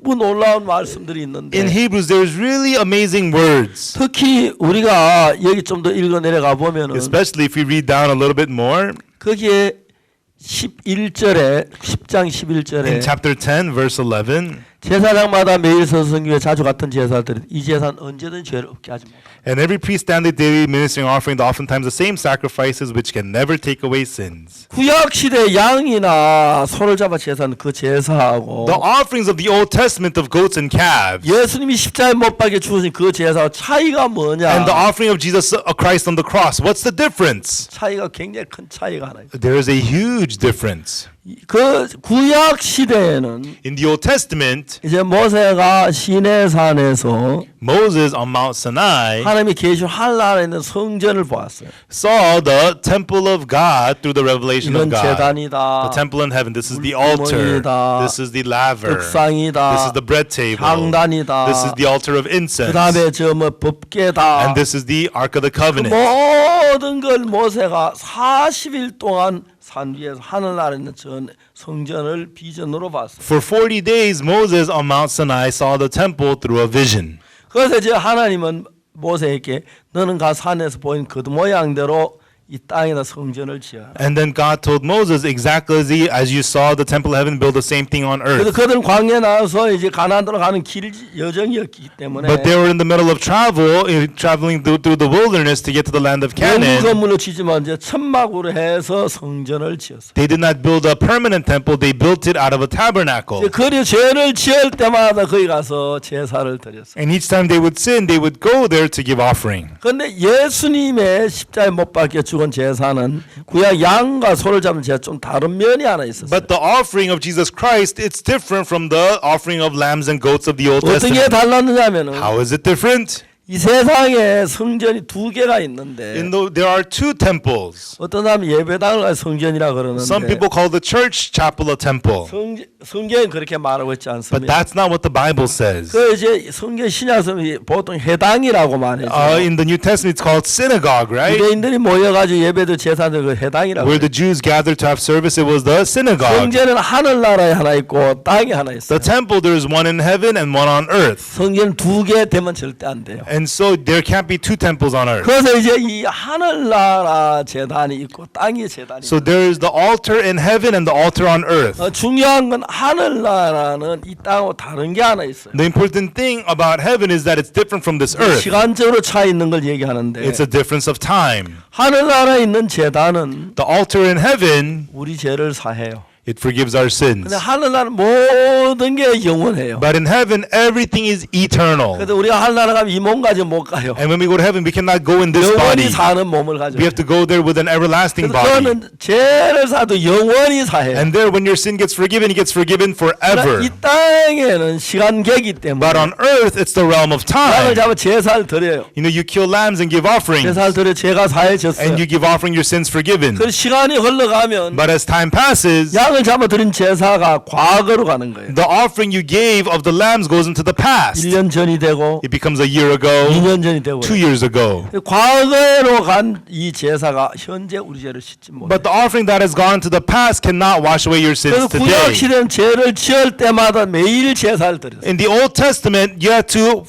너무 놀라운 말씀들이 있는데 In Hebrews, there's really amazing words. 특히 우리가 여기 좀 더 읽어 내려가 보면은 Especially if we read down a little bit more. 거기에 10장 11절에 In chapter 10, verse 11. 제사장마다 매일 서성교에 자주 같은 제사들이 이 제사는 언제든 죄를 없게 하지 못합니다. And every priest standing daily ministering offering oftentimes the same sacrifices which can never take away sins. 구약 시대 양이나 소를 잡아 제사는 그 제사하고 The offerings of the Old Testament of goats and calves 예수님이 십자가에 못 박혀 죽으신 그 제사와 차이가 뭐냐? and the offering of Jesus Christ on the cross, what's the difference? 차이가 굉장히 큰 차이가 하나 있어요. There is a huge difference. 그 구약 시대에는 In the Old Testament, 이제 모세가 시내산에서 Moses on Mount Sinai 하나님이 계신 하늘나라에 있는 성전을 보았어요. saw the temple of God through the revelation of 이건 God. 제단이다. The temple in heaven. This is the altar. 물구멍이다. This is the laver. 떡상이다. This is the bread table. 향단이다. This is the altar of incense. 그 다음에 저 뭐 법궤다. And this is the Ark of the Covenant. 모든 걸 모세가 40일 동안 산 위에서 하늘나라에 있는 전 성전을 비전으로 봤어요. For 40 days, Moses on Mount Sinai saw the temple through a vision. 그래서 이제 하나님은 모세에게 너는 가 산에서 보인 그 모양대로 이 땅에다 성전을 지어라. And then God told Moses, exactly as you saw the temple of heaven, build the same thing on 그래서 earth. 그들은 광야에 나와서 이제 가나안으로 가는 길 여정이었기 때문에 But they were in the middle of traveling through the wilderness to get to the land of 영구 Canaan. 건물로 지지만 이제 천막으로 해서 성전을 지었어요. They did not build a permanent temple, they built it out of a tabernacle. 이제 그리 죄를 지을 때마다 거기 가서 제사를 드렸어요. And each time they would sin, they would go there to give offering. 그런데 예수님의 십자가에 못 박혀 죽은 제사는 구약 양과 소를 잡는 제사 좀 다른 면이 하나 있었어요. But the offering of Jesus Christ, it's different from the offering of lambs and goats of the Old 어떻게 Testament. 달랐느냐면은 How is it different? 이 세상에 성전이 두 개가 있는데 There are two temples. 어떤 사람은 예배당을 가서 성전이라 그러는데 Some people call the church chapel a temple. 성경은 그렇게 말하고 있지 But 않습니다. that's not what the Bible says. 그 이제 성경 신약성이 보통 회당이라고 말해요. In the New Testament, it's called synagogue, right? 유대인들이 모여가지고 예배도 제사도 그 회당이라고. Where the Jews gathered to have service, it was the synagogue. 성전은 하늘나라에 하나 있고 땅에 하나 있어요. The temple, there is one in heaven and one on earth. 성전 두 개 되면 절대 안 돼요. And so there can't be two temples on earth. 그래서 이제 이 하늘나라 제단이 있고 땅의 제단이 So 있어요. there is the altar in heaven and the altar on earth. 중요한 건 하늘나라는 이 땅하고 다른 게 하나 있어요. The important thing about heaven is that it's different from this earth. 시간적으로 차이 있는 걸 얘기하는데 It's a difference of time. 하늘나라에 있는 제단은 The altar in heaven, 우리 죄를 사해요. it forgives our sins. 근데 하늘나라는 모든 게 영원해요. But in heaven, everything is eternal. 그래서 우리가 하늘나라 가면 이 몸 가지고 못 가요. And when we go to heaven, we cannot go in this body. 영원히 사는 몸을 가지고. We have to go there with an everlasting 그래서 body. 그거는 죄를 사도 영원히 사해요. And there, when your sin gets forgiven, it gets forgiven forever. 이 땅에는 시간계기 때문에 But on earth, it's the realm of 양을 time. 잡아 제사를 드려요. You know, you kill lambs and give offerings. 제사를 드려 죄가 사해졌어요. And you give offering, your sins forgiven. 그 시간이 흘러가면 But as time passes, 양을 잡아 드린 제사가 과거로 가는 거예요. the offering you gave of the lambs goes into the past. 1년 전이 되고 It becomes a year ago, 2년 전이 되고 2 years ago. 과거로 간 이 제사가 현재 우리 죄를 씻지 못해요. But the offering that has gone into the past cannot wash away your 그래서 sins 구약 today. 시대는 죄를 지을 때마다 매일 제사를 드렸어요. In the Old Testament, you had to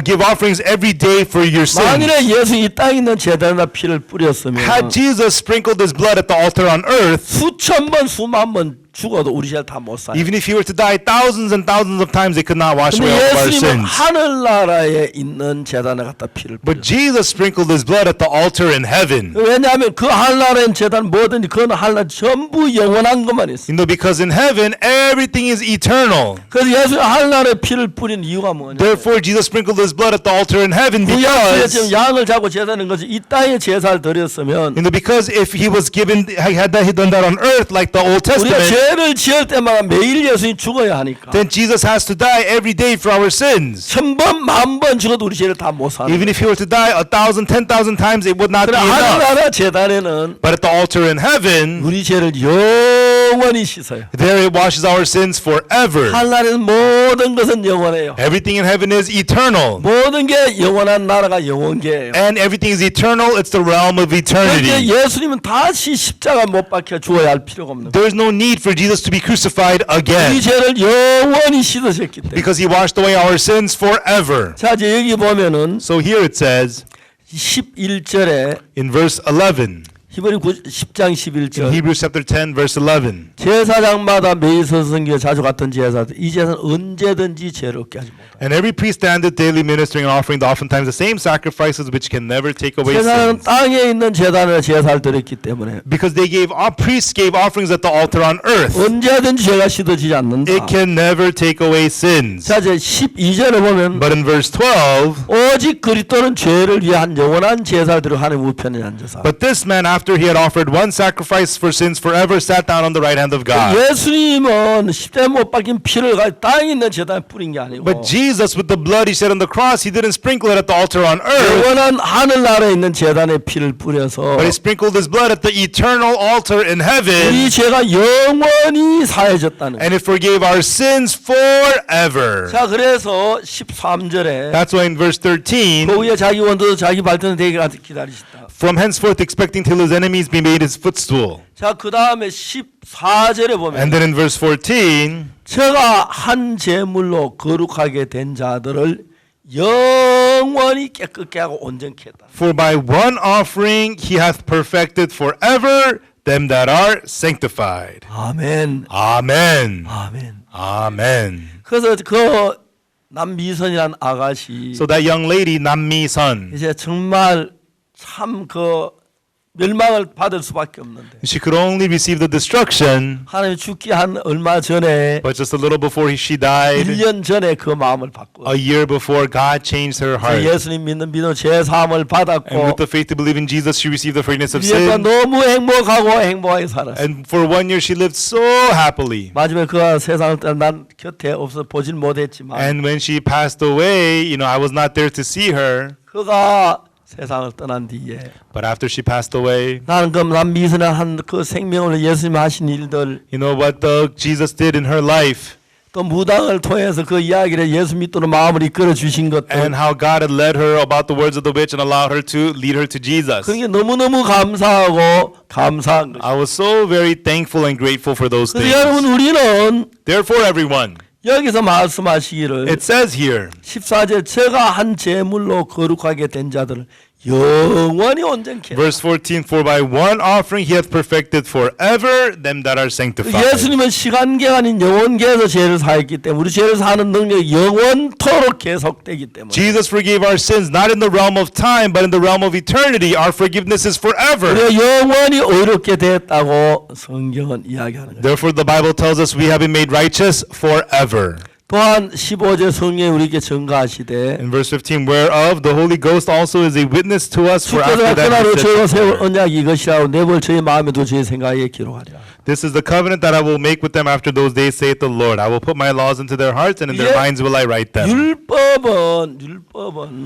give offerings every day for your sins. 만일에 예수 이 땅에 있는 제단에다 피를 뿌렸으면 Had Jesus sprinkled his blood at the altar on earth, 수천 번 수만 번 죽어도 우리 죄를 다 못 사요. even if he were to die thousands and thousands of times, they could not wash 근데 away all of our 예수님은 sins. 하늘나라에 있는 제단에 갖다 피를 But 뿌렸어요. Jesus sprinkled his blood at the altar in heaven. 왜냐하면 그 하늘나라에 있는 제단 뭐든지 그건 하늘나라 전부 영원한 것만 있어요. You know, because in heaven, everything is eternal. 그래서 예수님 하늘나라에 피를 뿌린 이유가 뭐냐? Therefore, Jesus sprinkled his blood at the altar in heaven 구약시대 지금 because, 양을 잡고 제사는 것이 이 땅에 제사를 드렸으면 because if he was given, had done that on earth like the Old 우리가 Testament, 죄를 지을 때마다 매일 예수님 죽어야 하니까 then Jesus has to die every day for our sins. 1000번, 10,000번 죽어도 우리 죄를 다 못 사는 Even if he were to die 1,000, 10,000 times, it would not be 그러나 enough. 하늘나라 제단에는 But at the altar in heaven, 우리 죄를 영원히 씻어요. there it washes our sins forever. 하늘나라에는 모든 것은 영원해요. Everything in heaven is eternal. 모든 게 영원한 나라가 영원계예요. And everything is eternal. It's the realm of 그런데 eternity. 예수님은 다시 십자가 못 박혀 죽어야 할 필요가 없는 거예요. There is no need for Jesus to be crucified 우리 again 죄를 영원히 씻으셨기 때문에. because he washed away our sins forever. 자, 이제 여기 보면은 So here it says 11절에 in verse 11, 히브리 10장 in 11절 Hebrews chapter 10, verse 11. 제사장마다 매일 서성기에 자주 갔던 제사들 이 제사는 언제든지 죄를 얻게 하지 못합니다. And every priest standeth daily ministering and offering oftentimes the same sacrifices which can never take away 제사는 sins. 땅에 있는 제단에 제사를 드렸기 때문에 Because priests gave offerings at the altar on earth. 언제든지 죄가 씻어지지 않는다. It can never take away sins. 자, 이제 12절에 보면 But in verse 12, 오직 그리스도는 죄를 위해 한 영원한 제사를 드려 하나님 우편에 앉아서 but this man after after he had offered one sacrifice for sins forever, sat down on the right hand of God. 예수님은 십자가에 못 박힌 피를 가지고 땅에 있는 제단에 뿌린 게 아니고 But Jesus, with the blood he shed on the cross, he didn't sprinkle it at the altar on earth, 영원한 하늘나라에 있는 제단에 피를 뿌려서 but he sprinkled his blood at the eternal altar in heaven, 우리 죄가 영원히 사해졌다는 거예요. and it forgave our sins forever. 자, 그래서 13절에 That's why in verse 13, 그 후에 자기 원수도 자기 발전을 되게 기다리시다. from henceforth expecting till his enemies be made his footstool. 자, 그 다음에 14절에 And 보면 then in verse 14, 저가 한 제물로 거룩하게 된 자들을 영원히 깨끗게 하고 온전케 했다. for by one offering he hath perfected forever them that are sanctified. 아멘. Amen. 아멘. Amen. 그래서 그 남미선이라는 아가씨 So that young lady, Nammi-sun, 이제 정말 참 그 멸망을 받을 수밖에 없는데 she could only receive the destruction, 하나님이 죽기 한 얼마 전에 but just a little before she died, 1년 전에 그 마음을 바꾸어 a year before, God changed her heart. 예수님 믿는 믿음 죄사함을 And 받았고 with the faith to believe in Jesus, she received the forgiveness of 위에가 sin. 너무 행복하고 행복하게 살았어. And for 1 year, she lived so happily. 마지막에 그가 세상을 떠나 난 곁에 없어 보질 못했지만 And when she passed away, I was not there to see her. 그가 세상을 떠난 뒤에 But after she passed away, 나는 난 미선한 한그 생명을 예수님 하신 일들 you know what Jesus did in her life, 또 무당을 통해서 그 이야기를 예수 믿도록 마음을 이끌어 주신 것들 and how God had led her about the words of the witch and allowed her to lead her to Jesus. 그게 너무너무 감사하고 감사한 거죠. I was so very thankful and grateful for those 그래서 여러분 things. 우리는 Therefore, everyone, 여기서 말씀하시기를 it says here, 14절 제가 한 제물로 거룩하게 된 자들을 영원히 온전케 verse 14, for by one offering he hath perfected forever them that are sanctified. 예수님은 시간계가 아닌 영원계에서 죄를 사했기 때문에 우리 죄를 사는 능력이 영원토록 계속되기 때문에 Jesus forgave our sins not in the realm of time, but in the realm of eternity. Our forgiveness is forever. 우리가 영원히 의롭게 됐다고 성경은 이야기하는 거예요. Therefore, the Bible tells us we have been made righteous forever. 또한 15절 성경에 우리에게 증거하시되 In verse 15, whereof the Holy Ghost also is a witness to us, for 주께서 after that 그날로 he 저희와 세울 said, 언약이 이것이라고 내벌 저희 마음에 두 저희 생각에 기록하리라. this is the covenant that I will make with them after those days, saith the Lord. I will put my laws into their hearts, and in their 이제 minds will I write them. 율법은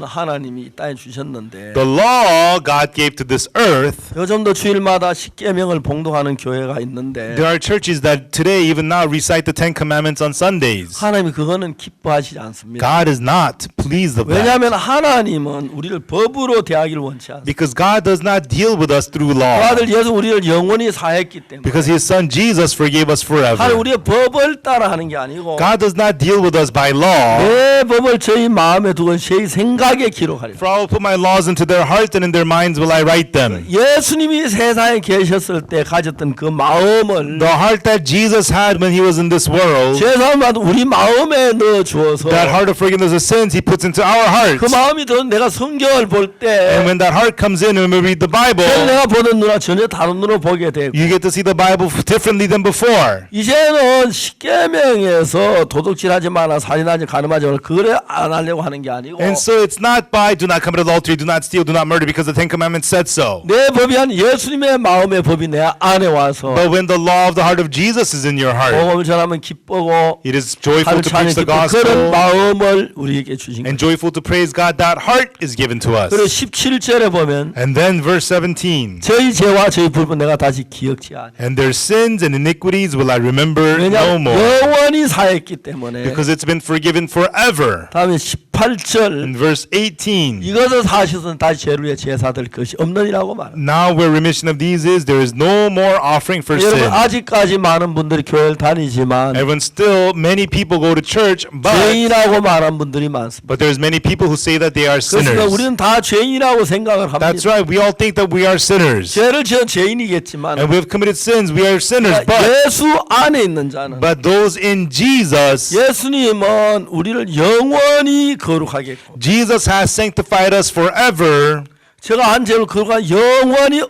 하나님이 이 땅에 주셨는데 The law God gave to this earth. 요즘도 주일마다 십계명을 봉독하는 교회가 있는데 There are churches that today, even now, recite the Ten Commandments on Sundays. 하나님이 그거는 기뻐하시지 않습니다. God is not pleased of that. 왜냐하면 하나님은 우리를 법으로 대하기를 원치 않습니다. Because God does not deal with us through 그 law. 아들 예수 우리를 영원히 사했기 때문에 Because His Son Jesus forgave us 하나님 forever. 우리의 법을 따라하는 게 아니고 God does not deal with us by law. 내 법을 저희 마음에 두고 저희 생각에 기록하리라. For I will put my laws into their hearts, and in their minds will I write them. 예수님이 세상에 계셨을 때 가졌던 그 마음을 The heart that Jesus had when He was in this world, 죄사함마다 우리 마음에 넣어 주어서 that heart of forgiveness of sins, He puts into our 그 hearts. 마음이 더 내가 성경을 볼 And 때 when that heart comes in, when we read the Bible, 내가 보던 눈과 전혀 다른 눈으로 보게 되고 you get to see the Bible differently than before. 이제는 십계명에서 도둑질하지 마라, 살인하지 가늠하지 마라 그래 안 하려고 하는 게 아니고 And so it's not by do not commit adultery, do not steal, do not murder, because the Ten Commandments said so. 내 법이 아닌 예수님의 마음의 법이 내 안에 와서 But when the law of the heart of Jesus is in your heart, 복음을 전하면 기쁘고 it is joyful 하늘 to 찬양 preach the 기쁘고 그런 gospel 마음을 우리에게 주신 거예요. and joyful to praise God. That heart is given to 그리고 us. 17절에 보면 And then verse 17, 저희 죄와 저희 불법 내가 다시 기억지 않아. and their sins and iniquities will I remember no 왜냐하면 more, 영원히 사했기 때문에. because it's been forgiven forever. 다음에 18절 In verse 18, 이것을 사실은 다시 죄를 위해 제사될 것이 없느니라고 말합니다. now where remission of these is, there is no more offering for 여러분 sin. 아직까지 많은 분들이 교회를 다니지만 Everyone still, many people go to church, but 죄인이라고 말한 분들이 많습니다. there's many people who say that they are 그래서 sinners. 우리는 다 죄인이라고 생각을 That's 합니다. right. We all think that we are sinners, 죄를 지은 죄인이겠지만 and we have committed sins. We are sinners, 예수 안에 있는 자는 but those in Jesus, 예수님은 우리를 영원히 거룩하게 했고 Jesus has sanctified us forever, 제가 한 죄를 거룩한 영원히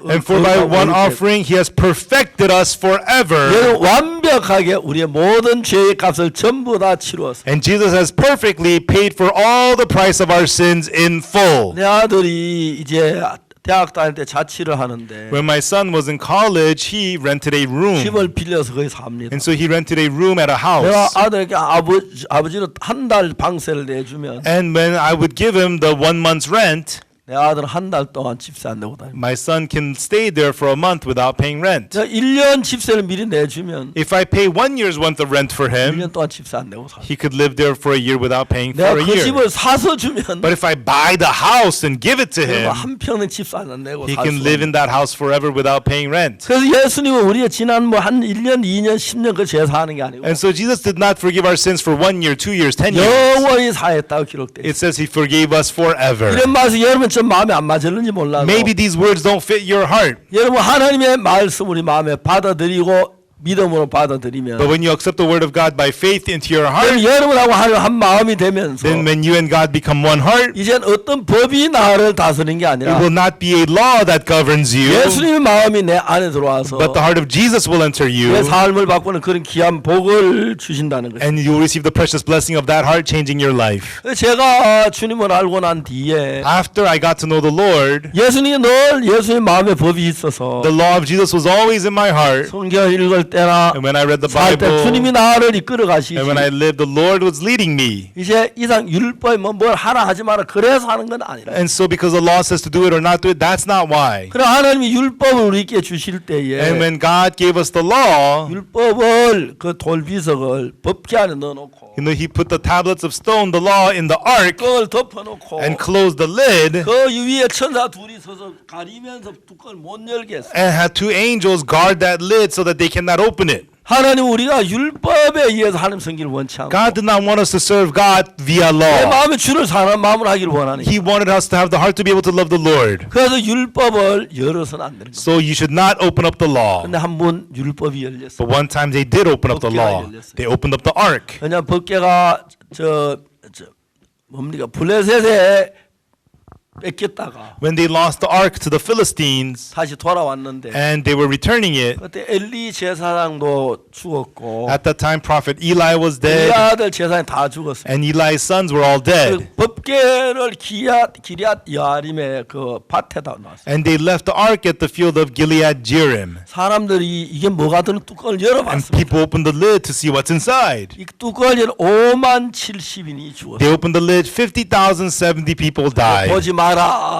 and for by one offering He has perfected us forever. 얘는 완벽하게 우리의 모든 죄의 값을 전부 다 치루었어. And Jesus has perfectly paid for all the price of our sins in full. 내 아들이 이제 대학 다닐 때 자취를 하는데 When my son was in college, he rented a room. 집을 빌려서 거기 삽니다. And so he rented a room at a 내가 house. 아들에게 아버지로 한 달 방세를 내주면 And when I would give him the 1 month's rent, 내 아들은 한 달 동안 집세 안 내고 다닙니다. my son can stay there for a month without paying rent. 제가 1년 집세를 미리 내주면 If I pay 1 year's worth of rent for 1년 him, 동안 집세 안 내고 삽니다. he could live there for a year without paying 내가 for a 그 year. 집을 사서 주면 But if I buy the house and give it to 그러면 him, 한 평생 집세 안 내고 he 살 can 수 live 있는. in that house forever without paying rent. 그래서 예수님은 우리가 지난 뭐 한 1년, 2년, 10년 그 제사하는 게 아니고 And so Jesus did not forgive our sins for 1 year, 2 years, 10 years. 영원히 사했다고 기록돼 It 있어요. says he forgave us forever. 이런 말씀 여러분 좀 마음에 안 맞을는지 몰라도 Maybe these words don't fit your heart. 여러분 하나님의 말씀 우리 마음에 받아들이고 믿음으로 받아들이면 But when you accept the word of God by faith into your heart, 그럼 여러분하고 하나님 한 마음이 되면서 then when you and God become one heart, 이젠 어떤 법이 나를 다스리는 게 it 아니라 will not be a law that governs you, 예수님의 마음이 내 안에 들어와서 but the heart of Jesus will enter 내 you, 삶을 바꾸는 그런 귀한 복을 주신다는 거죠. and you will receive the precious blessing of that heart changing your life. 제가 주님을 알고 난 뒤에 After I got to know the Lord, 예수님이 늘 예수님 마음에 법이 있어서 the law of Jesus was always in my heart. 성경 읽을 때나 And when I read the 살 때 Bible, 주님이 나를 이끌어 가시지. and when I lived, the Lord was leading me. 이제 이상 율법이 뭘 하라 하지 마라 그래서 하는 건 아니라. And so because the law says to do it or not do it, that's not why. 그럼 하나님이 율법을 우리에게 주실 때에 And when God gave us the law, 율법을 그 돌비석을 법궤 안에 넣어놓고 he put the tablets of stone, the law, in the ark 뚜껑을 덮어놓고 and closed the lid 그 위에 천사 둘이 서서 가리면서 뚜껑을 못 열게 했어요. and had 2 angels guard that lid so that they cannot open it. 하나님 우리가 율법에 의해서 하나님 섬기를 원치 않고 God did not want us to serve God via 내 law. 마음에 주를 사는 마음을 하기를 원하니 He wanted us to have the heart to be able to love the Lord. 그래서 율법을 열어서는 안 되는 거예요. So you should not open up the law. 근데 한 번 율법이 열렸어요. But one time they did open up the law. They opened up the ark. 왜냐하면 법궤가 뭡니까 블레셋에 뺏겼다가 When they lost the ark to the Philistines 다시 돌아왔는데 and they were returning it, 그때 엘리 제사장도 죽었고 at that time prophet Eli was 이 dead 아들 제사장이 다 죽었어요. and Eli's sons were all dead. 그 법궤를 기리앗 야림의 그 밭에다 놨어요. And they left the ark at the field of Gilead Jearim. 사람들이 이게 뭐가 드는 뚜껑을 And 열어봤습니다. people opened the lid to see what's inside. 이 뚜껑을 열 5만 70인이 죽었어요. They opened the lid, 50,070 people died. 보지 마라.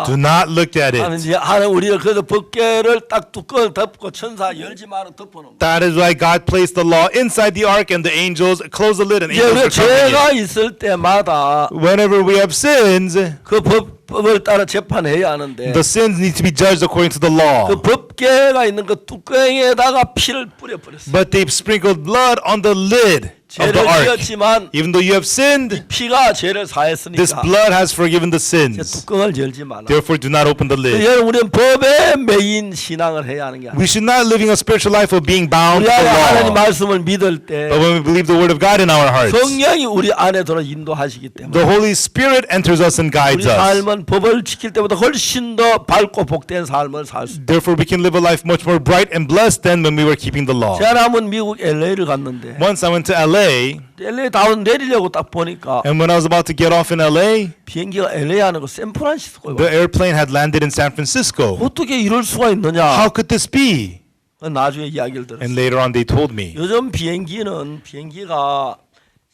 Do not look at 하는 it. 이제 하나님 우리가 그래서 법궤를 딱 뚜껑을 덮고 천사 열지 마라 덮어놓은 거예요. That is why God placed the law inside the ark and the angels closed the lid and 이제 angels 우리가 were covering 죄가 it. 있을 때마다 Whenever we have sins, 그 법을 따라 재판해야 하는데 the sins need to be judged according to the law. 그 법궤가 있는 그 뚜껑에다가 피를 뿌려버렸어요. But they've sprinkled blood on the lid of 죄를 the ark. 지었지만 Even though you have sinned, 피가 죄를 this 사했으니까 blood has forgiven the 이제 sins. 뚜껑을 열지 말라. Therefore, do not open the lid. 여러분 우리는 법에 매인 신앙을 해야 하는 게 아니에요. We should not living a spiritual life of being bound 우리 to 안에 the 하나님 law. 말씀을 믿을 때 But when we believe the word of God in our hearts, 성령이 우리 안에 들어 인도하시기 the 때문에 Holy Spirit enters us and 우리 guides us. 삶은 법을 지킬 때보다 훨씬 더 밝고 복된 삶을 살 수. Therefore, we can live a life much more bright and blessed than when we were keeping the law. 제가 한번 미국 LA를 갔는데 Once I went to LA, LA 다운 내리려고 딱 보니까 and when I was about to get off in LA, 비행기가 LA 하는 거 샌프란시스코에 the airplane had landed in San Francisco. 어떻게 이럴 수가 있느냐? How could this be? 나중에 이야기를 들었어요. And later on, they told me. 요즘 비행기가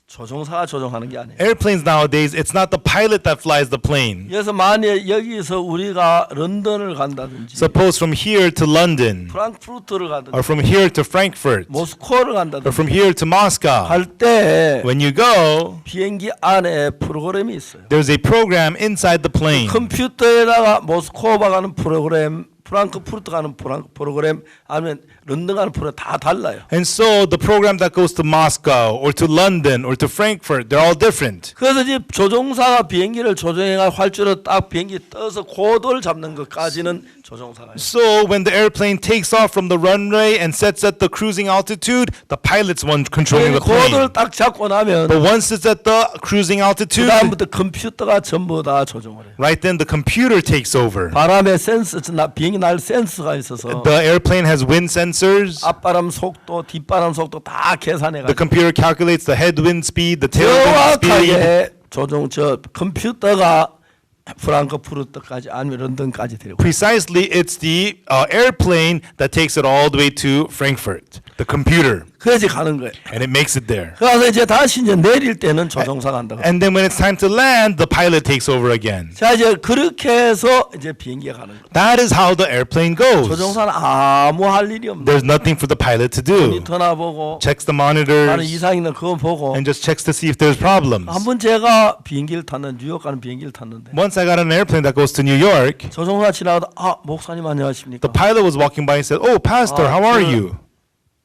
조종사가 조종하는 게 아니에요. Airplanes nowadays, it's not the pilot that flies the plane. 그래서 만약 여기서 우리가 런던을 간다든지 Suppose from here to London, 프랑크푸르트를 가든지 or from here to Frankfurt, 모스코를 or 간다든지 from here to Moscow. 할 때 When you go, 비행기 안에 프로그램이 있어요. there's a program inside the plane. 컴퓨터에다가 모스코바 가는 프로그램, 프랑크푸르트 가는 프로그램, 아니면 런던 가는 프로그램 다 달라요. And so the program that goes to Moscow or to London or to Frankfurt, they're all different. 그래서 이제 조종사가 비행기를 조종해가 활주로 딱 비행기 떠서 고도를 잡는 것까지는 조종사가 해요. So when the airplane takes off from the runway and sets at the cruising altitude, the pilot's one controlling the 고도를 plane. 딱 잡고 나면 But once it's at the cruising altitude, 그다음부터 컴퓨터가 전부 다 조종을 해요. right then the computer takes over. 바람의 센서, 비행기 날 센서가 있어서 The airplane has wind sensors. 앞바람 속도, 뒷바람 속도 다 계산해 The 가지고 computer calculates the headwind speed, the tailwind speed. 정확하게 컴퓨터가 프랑크푸르트까지 아니면 런던까지 데리고. Precisely, it's the airplane that takes it all the way to Frankfurt, the computer, 그래서 가는 거예요. and it makes it there. 그래서 이제 다시 이제 내릴 때는 조종사가 한다고. And then when it's time to land, the pilot takes over again. 자 이제 그렇게 해서 이제 비행기가 가는 거예요. That is how the airplane goes. 조종사는 아무 할 일이 없는. There's nothing for the pilot to do. 모니터나 보고 Checks the 나는 monitors 이상 있는 그거 보고. and just checks to see if there's problems. 한번 제가 비행기를 탔는 뉴욕 가는 비행기를 탔는데 Once I got on an airplane that goes to New York, 조종사 지나가다 아 목사님 안녕하십니까? the pilot was walking by and said, "Oh, pastor, how are you?"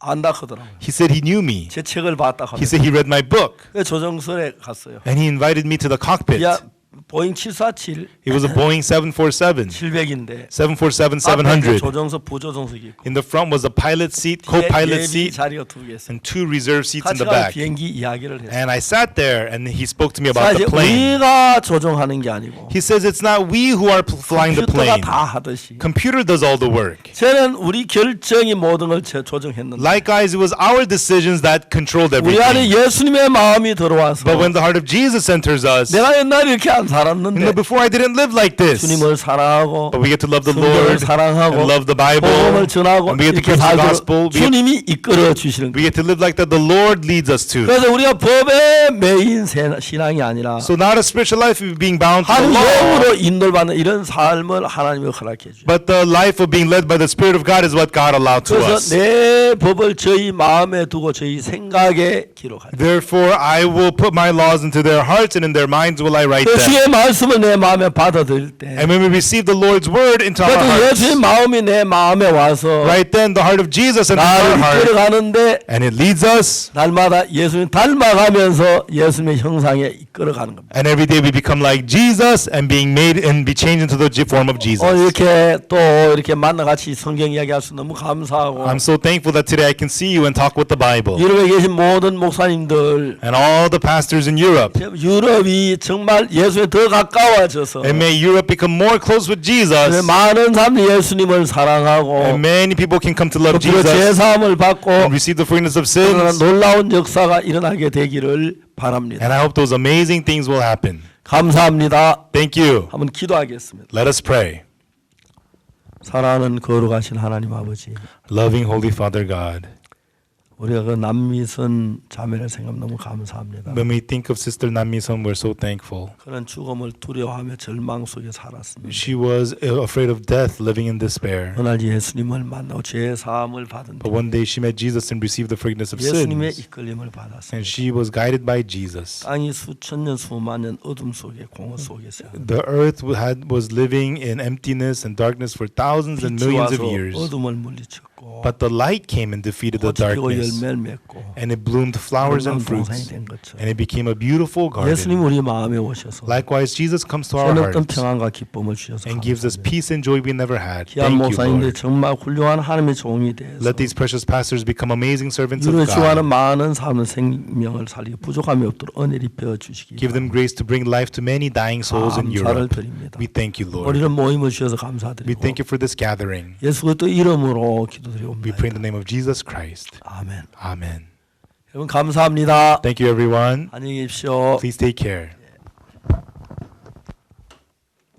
안다 하더라고요. He said he knew me. 제 책을 봤다 He 하면서 said he read my book, 조종설에 갔어요. and he invited me to the cockpit. 야 보잉 747 It was a Boeing 747, 700인데 747-700. 조종석 부조종석이 있고 In the front was a pilot seat, 뒤에 co-pilot 예비 seat, 자리가 두 개 있어요. and 2 reserve seats in 같이 the 가는 back. 비행기 이야기를 했어요. And I sat there, and he spoke to me 자 about 이제 the plane. 우리가 조종하는 게 아니고 He says it's not we who are flying the 컴퓨터가 plane. 다 하듯이 Computer does all the work. 저는 우리 결정이 모든 걸 조정했는데 Likewise, it was our decisions that controlled 우리 안에 everything. 예수님의 마음이 들어와서 But when the heart of Jesus enters us, 내가 옛날에 이렇게 안 you know, 살았는데 before I didn't live like this. 주님을 사랑하고 But we get to love the 성경을 Lord 사랑하고 and love the Bible, 복음을 전하고 and we get to 이렇게 preach the 살도록 gospel. 주님이 이끌어 주시는 We 거예요. get to live like that the Lord leads us to. 그래서 우리가 법에 매인 신앙이 아니라 So not a spiritual life of being bound to the 하나님 law, 영으로 인도를 받는 이런 삶을 하나님이 허락해 주죠. but the life of being led by the Spirit of God is what God allowed to 그래서 us. 내 법을 저희 마음에 두고 저희 생각에 기록하죠. Therefore, I will put my laws into their hearts, and in their minds will I write 그 them. 주의 말씀을 내 마음에 받아들일 때 And when we receive the Lord's word into our 그래도 hearts, 예수의 마음이 내 마음에 와서 right then the heart of Jesus enters 나를 our heart, 이끌어가는데 and it leads us, 날마다 예수님 닮아가면서 예수님의 형상에 이끌어가는 겁니다. and every day we become like Jesus and being made and be changed into the form of Jesus. 이렇게 또 이렇게 만나 같이 성경 이야기할 수 너무 감사하고 I'm so thankful that today I can see you and talk with the Bible. 유럽에 계신 모든 목사님들 And all the pastors in Europe. 유럽이 정말 예수에 더 가까워져서 And may Europe become more close with Jesus. 많은 사람들이 예수님을 사랑하고 And many people can come to love 그 Jesus 죄사함을 받고 and receive the forgiveness of 그러나 sins. 놀라운 역사가 일어나게 되기를 바랍니다. And I hope those amazing things will happen. 감사합니다. Thank you. 한번 기도하겠습니다. Let us pray. 사랑하는 거룩하신 하나님 아버지, Loving Holy Father God, 우리가 그 남미선 자매를 생각하면 너무 감사합니다. when we think of Sister Namison, we're so thankful. 그런 죽음을 두려워하며 절망 속에 살았습니다. She was afraid of death, living in despair. 어느 날 예수님을 만나고 죄 사함을 받은 But one day she met Jesus and received the forgiveness of 예수님의 sins. 이끌림을 받았습니다. And she was guided by Jesus. 땅이 수천 년 수만 년 어둠 속에 공허 속에서 The earth was living in emptiness and darkness for thousands and 빛이 millions of 와서 years. 어둠을 물리쳤고 But the light came and defeated the 꽃이 피고 darkness. 열매를 맺고 And it bloomed flowers and 아름다운 동산이 fruits. 된 것처럼 And it became a beautiful 예수님 garden. 우리 마음에 오셔서 Likewise, Jesus comes to our 새롭던 hearts 평안과 기쁨을 주셔서 and gives us 감사합니다. peace and joy we never had. 귀한 Thank you, 목사님들 Lord. 정말 훌륭한 하나님의 종이 되어서 Let these precious pastors become amazing servants of 유를 주하는 God. 많은 사람의 생명을 살리고 부족함이 없도록 은혜를 입혀 주시기 Give them grace to bring life to many dying souls in 감사를 Europe. 드립니다. We thank you, Lord. 우리는 모임을 주셔서 We 감사드리고 thank you for this gathering. 예수 그리스도 이름으로 We 기도드리옵나이다. pray in the name of Jesus Christ. 아멘. Amen. 여러분 감사합니다. Thank you, everyone. 안녕히 계십시오. Please take care.